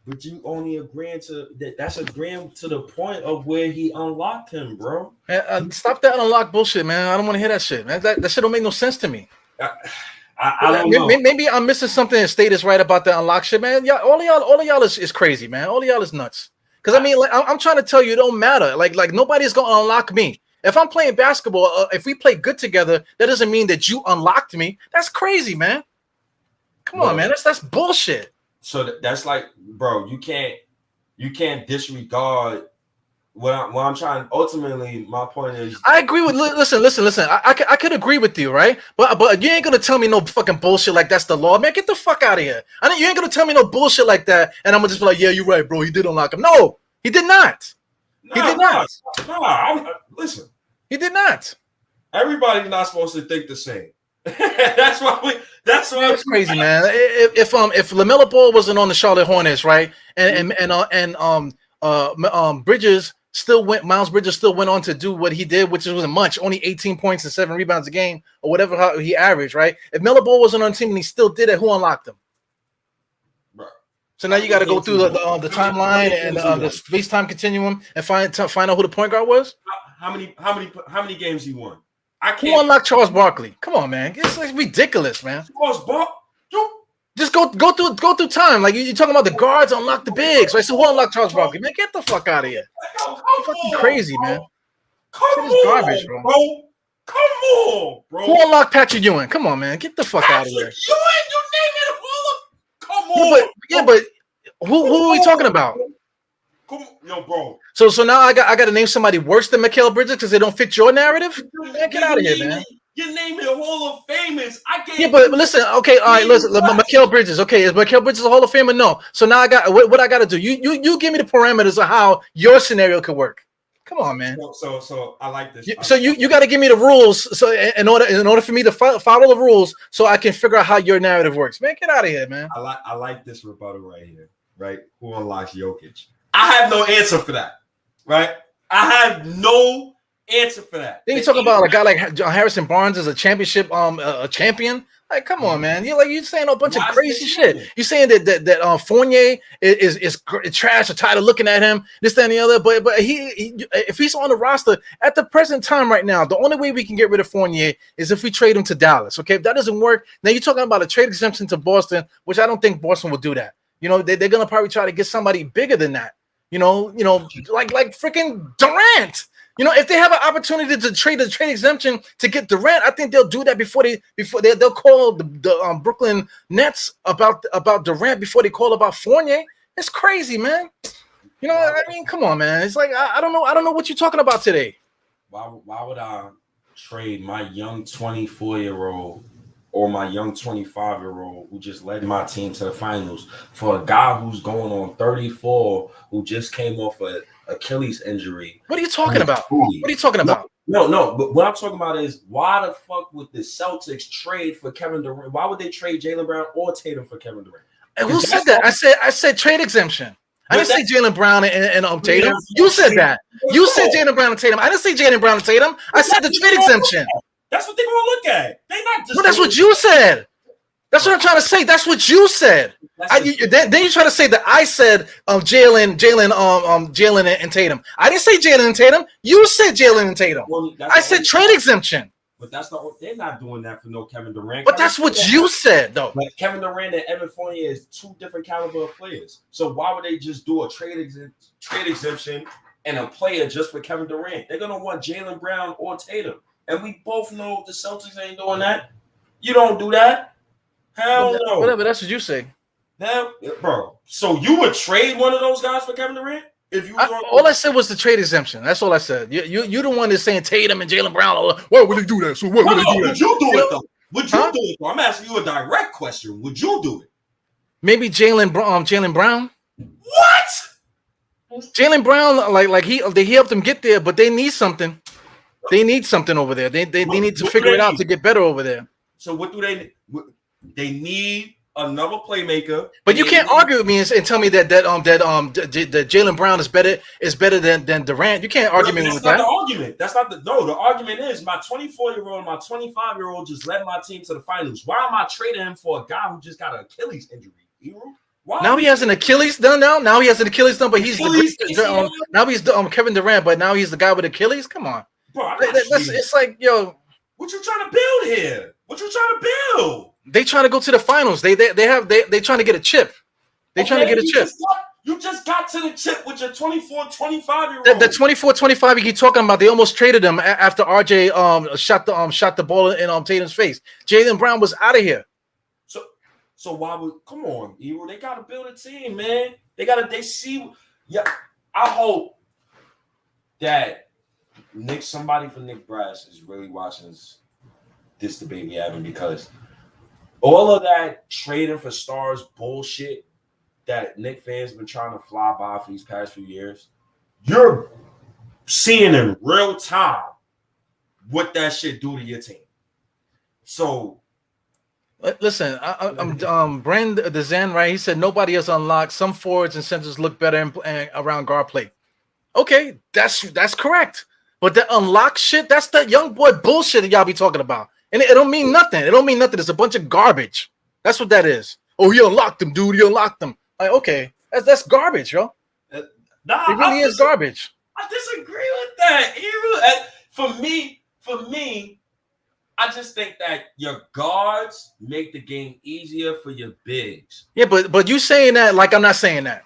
But you only agreeing to that. That's agreeing to the point of where he unlocked him, bro. Man, stop that unlock bullshit, man. I don't want to hear that shit, man. That shit don't make no sense to me. I don't know. Maybe I'm missing something. And State is right about that unlock shit, man. Yeah, all of y'all is crazy, man. All of y'all is nuts. Because I mean, like, I'm trying to tell you, it don't matter. Like nobody's gonna unlock me. If I'm playing basketball, if we play good together, that doesn't mean that you unlocked me. That's crazy, man. Come on, man. That's bullshit. So that's like, bro, you can't disregard what I'm trying. Ultimately, my point is, I agree with. Listen. I could agree with you, right? But you ain't gonna tell me no fucking bullshit like that's the law, man. Get the fuck out of here. You ain't gonna tell me no bullshit like that, and I'm gonna just be like, yeah, you're right, bro. He did unlock him. No, he did not. He did not. Listen. He did not. Everybody's not supposed to think the same. That's why it's crazy, man. If LaMelo Ball wasn't on the Charlotte Hornets, right, and Bridges still went. Miles Bridges still went on to do what he did, which wasn't much, only 18 points and 7 rebounds a game, or whatever how he averaged, right? If Melo Ball wasn't on the team and he still did it, who unlocked him? Bro. So now you got to go through the timeline and the space-time continuum and find out who the point guard was. How many games he won? I can't. Who unlocked Charles Barkley? Come on, man. It's like ridiculous, man. Charles Barkley. Just go through time. Like you're talking about the guards unlock the bigs, right? So who unlocked Charles Barkley? Man, get the fuck out of here. You're fucking crazy, man. Come on, garbage, bro. Come on, bro. Who unlocked Patrick Ewing? Come on, man. Get the fuck out of here. You name it all of. Come on. But who are we talking about? Come on, yo, bro. So now I got to name somebody worse than Mikal Bridges because they don't fit your narrative. Man, get out of here, man. You're naming Hall of Famers. Yeah, but listen. Okay, all right. Listen, Mikal Bridges. Okay, is Mikal Bridges a Hall of Famer? No. So now I got what I got to do. You give me the parameters of how your scenario could work. Come on, man. So I like this. So you got to give me the rules. So in order for me to follow the rules, so I can figure out how your narrative works. Man, get out of here, man. I like this rebuttal right here. Right? Who unlocks Jokic? I have no answer for that. Right? I have no answer for that. Then you talk about a guy like Harrison Barnes as a championship a champion. Like, come on, man. You're saying a bunch of crazy shit. You're saying that Fournier is trash or tired of looking at him, this, that, and the other. But he if he's on the roster at the present time right now, the only way we can get rid of Fournier is if we trade him to Dallas. Okay, if that doesn't work, now you're talking about a trade exemption to Boston, which I don't think Boston will do that. You know, they're gonna probably try to get somebody bigger than that. You know, like freaking Durant. You know, if they have an opportunity to trade the trade exemption to get Durant, I think they'll do that before they'll call the Brooklyn Nets about Durant before they call about Fournier. It's crazy, man. You know, I mean, come on, man. It's like I don't know what you're talking about today. Why would I trade my young 24-year-old or my young 25-year-old who just led my team to the finals for a guy who's going on 34 who just came off a Achilles injury? What are you talking about? What are you talking about? No. But what I'm talking about is why the fuck would the Celtics trade for Kevin Durant? Why would they trade Jalen Brown or Tatum for Kevin Durant? And who said that? I said trade exemption. I didn't say Jalen Brown and Tatum. You said that. You said Jalen Brown and Tatum. I didn't say Jalen Brown and Tatum. I said the trade exemption. That's what they're gonna look at. They not just. Well, that's what you said. That's what I'm trying to say. That's what you said. Then you try to say that I said Jalen and Tatum. I didn't say Jalen and Tatum. You said Jalen and Tatum. Well, I said trade exemption. But they're not doing that for no Kevin Durant. But that's what you said, though. But Kevin Durant and Evan Fournier is two different caliber of players. So why would they just do a trade exemption and a player just for Kevin Durant? They're gonna want Jalen Brown or Tatum, and we both know the Celtics ain't doing that. You don't do that. Hell no. Whatever. That's what you say. Now, bro. So you would trade one of those guys for Kevin Durant? If you all I said was the trade exemption. That's all I said. You the one that's saying Tatum and Jalen Brown. Why would they do that? So what would they do that? Would you do it though? Would you do it though? I'm asking you a direct question. Would you do it? Maybe Jalen Brown. What? Jalen Brown, like he helped them get there, but they need something. They need something over there. They need to figure it out to get better over there. So what do they? They need another playmaker. But you can't argue with me and tell me that Jalen Brown is better than Durant. You can't argue me with that. That's not the argument. That's not the argument is my 24-year-old, my 25-year-old just led my team to the finals. Why am I trading him for a guy who just got an Achilles injury? Why? Now he has an Achilles done. Now he has an Achilles done, but he's now he's Kevin Durant, but now he's the guy with Achilles. Come on, bro. It's like, yo, what you trying to build here? What you trying to build? They trying to go to the finals. They trying to get a chip. They trying to get a chip. You just got to the chip with your 24, 25-year-old. The 24, 25 you keep talking about, they almost traded him after RJ shot the ball in Tatum's face. Jalen Brown was out of here. So why would come on, Eru? They gotta build a team, man. They see. Yeah, I hope that somebody from Knick Brass is really watching this debate we having, because all of that trading for stars bullshit that Knick fans been trying to fly by for these past few years, you're seeing in real time what that shit do to your team. So listen, I'm Brand the Zen, right? He said nobody has unlocked. Some forwards and centers look better around guard play. Okay, that's correct. But the unlock shit, that's that young boy bullshit that y'all be talking about. And it don't mean nothing. It don't mean nothing. It's a bunch of garbage. That's what that is. Oh, he unlocked them, dude. He unlocked them. Like, okay, that's garbage, yo. It really is garbage. I disagree with that. For me, I just think that your guards make the game easier for your bigs. Yeah, but you saying that like I'm not saying that.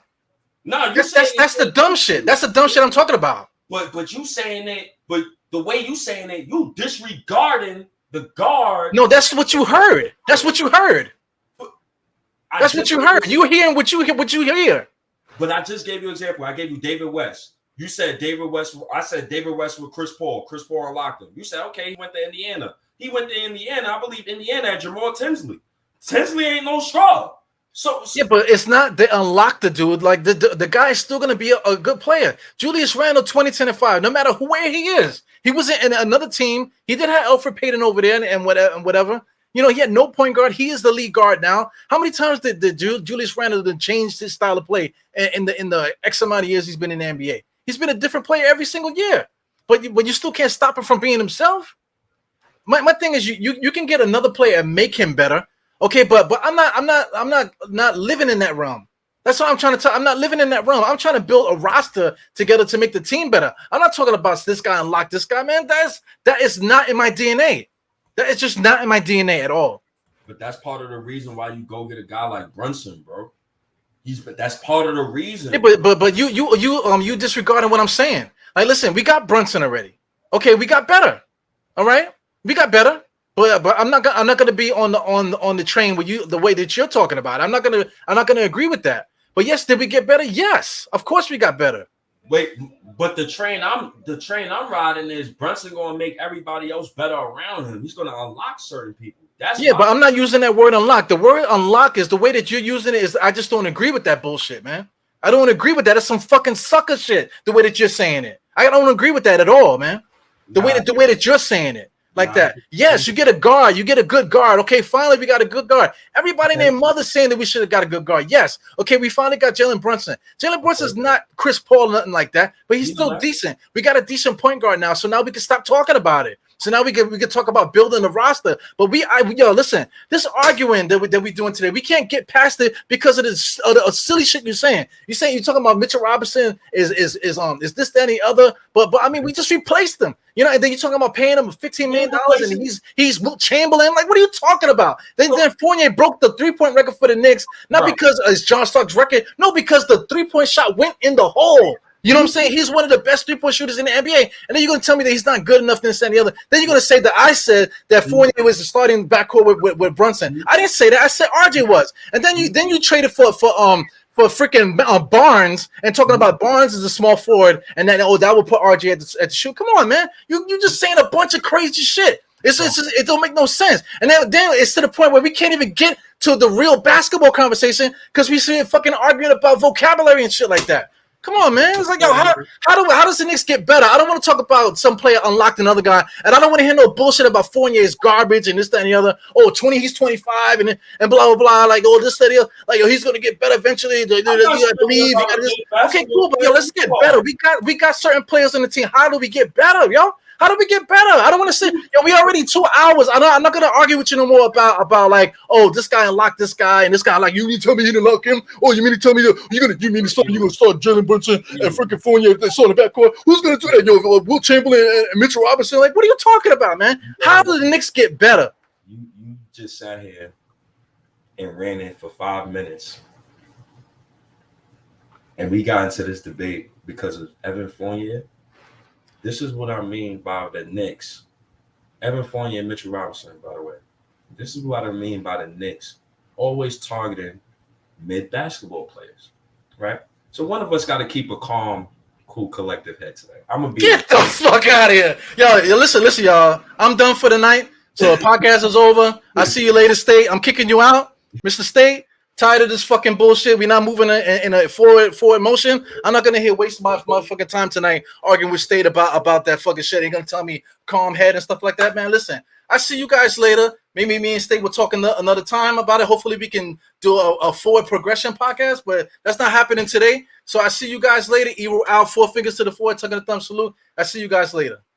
No, that's the dumb shit. That's the dumb shit I'm talking about. But you saying it, but the way you saying it, you disregarding the guard. No, that's what you heard. That's what you heard. That's what you heard. You hearing what you hear. But I just gave you an example. I gave you David West. You said David West. I said David West with Chris Paul. Chris Paul unlocked him. You said, okay, he went to Indiana. He went to Indiana. I believe Indiana had Jamal Tinsley. Tinsley ain't no scrub. So yeah, but it's not they unlock the dude. Like the guy is still gonna be a good player. Julius Randle, 20-10-5. No matter where he is, he was in another team. He did have Alfred Payton over there and whatever. You know, he had no point guard. He is the lead guard now. How many times did Julius Randle change his style of play in the X amount of years he's been in the NBA? He's been a different player every single year. But you still can't stop him from being himself. My thing is you can get another player and make him better. Okay, but I'm not living in that realm. That's what I'm trying to tell. I'm not living in that realm. I'm trying to build a roster together to make the team better. I'm not talking about this guy unlock this guy, man. That is not in my DNA. That is just not in my DNA at all. But that's part of the reason why you go get a guy like Brunson, bro. That's part of the reason. Yeah, but you disregarding what I'm saying. Like, listen, we got Brunson already. Okay, we got better. All right, we got better. But I'm not gonna be on the train with you the way that you're talking about. I'm not gonna agree with that. But yes, did we get better? Yes, of course we got better. Wait, but the train I'm riding is Brunson gonna make everybody else better around him. He's gonna unlock certain people. But I'm not using that word unlock. The word unlock is the way that you're using it. Is I just don't agree with that bullshit, man. I don't agree with that. It's some fucking sucker shit. The way that you're saying it, I don't agree with that at all, man. The way that you're saying it. Like that. Yes, you get a guard. You get a good guard. Okay, finally we got a good guard. Everybody named Mother saying that we should have got a good guard. Yes. Okay, we finally got Jalen Brunson. Jalen Brunson's not Chris Paul, nothing like that, but he's still decent. We got a decent point guard now, so now we can stop talking about it. So now we can talk about building the roster. But listen, this arguing that we're doing today, we can't get past it because of this silly shit you're saying. You're talking about Mitchell Robinson is this, that, and the other. But I mean, we just replaced him. You know, and then you're talking about paying him $15 million and he's Wilt Chamberlain. Like, what are you talking about? Then Fournier broke the 3-point record for the Knicks, not because it's John Stark's record, no, because the 3-point shot went in the hole. You know what I'm saying? He's one of the best 3-point shooters in the NBA. And then you're going to tell me that he's not good enough to and the other. Then you're going to say that I said that Fournier was the starting backcourt with Brunson. I didn't say that. I said RJ was. And then you traded for freaking Barnes and talking about Barnes as a small forward. And then, that will put RJ at the shoot. Come on, man. You just saying a bunch of crazy shit. It don't make no sense. And then it's to the point where we can't even get to the real basketball conversation because we see fucking arguing about vocabulary and shit like that. Come on, man. It's like, yo, how does the Knicks get better? I don't want to talk about some player unlocked another guy, and I don't want to hear no bullshit about Fournier is garbage and this, that, and the other. Oh, 20, he's 25, and blah, blah, blah. Like, oh, this, that, and the other. Like, yo, he's going to get better eventually. I believe. Okay, cool, but yo, let's get better. We got certain players on the team. How do we get better, yo? How do we get better? I don't want to say, yo, we already 2 hours. I'm not going to argue with you no more about like, oh, this guy unlocked this guy and this guy, like, you mean to tell me you didn't lock him? Oh, you mean to tell me you're going to start Jalen Brunson and freaking Fournier they saw in the backcourt? Who's going to do that? Yo, Wilt Chamberlain and Mitchell Robinson? Like, what are you talking about, man? How do the Knicks get better? You just sat here and ran it for 5 minutes. And we got into this debate because of Evan Fournier. This is what I mean by the Knicks. Evan Fournier and Mitchell Robinson, by the way. This is what I mean by the Knicks. Always targeting mid-basketball players, right? So one of us got to keep a calm, cool, collective head today. I'm going to be... Get the fuck out of here. Yo, listen, y'all. I'm done for the night. So the podcast is over. I see you later, State. I'm kicking you out. Mr. State, tired of this fucking bullshit. We're not moving in a forward motion. I'm not gonna waste my fucking time tonight arguing with State about that fucking shit. You're gonna tell me calm head and stuff like that, man. Listen, I see you guys later. Maybe me and State will talk another time about it. Hopefully we can do a forward progression podcast, but that's not happening today. So I see you guys later. Eru out, 4 fingers to the forehead, tucking the thumb salute. I see you guys later.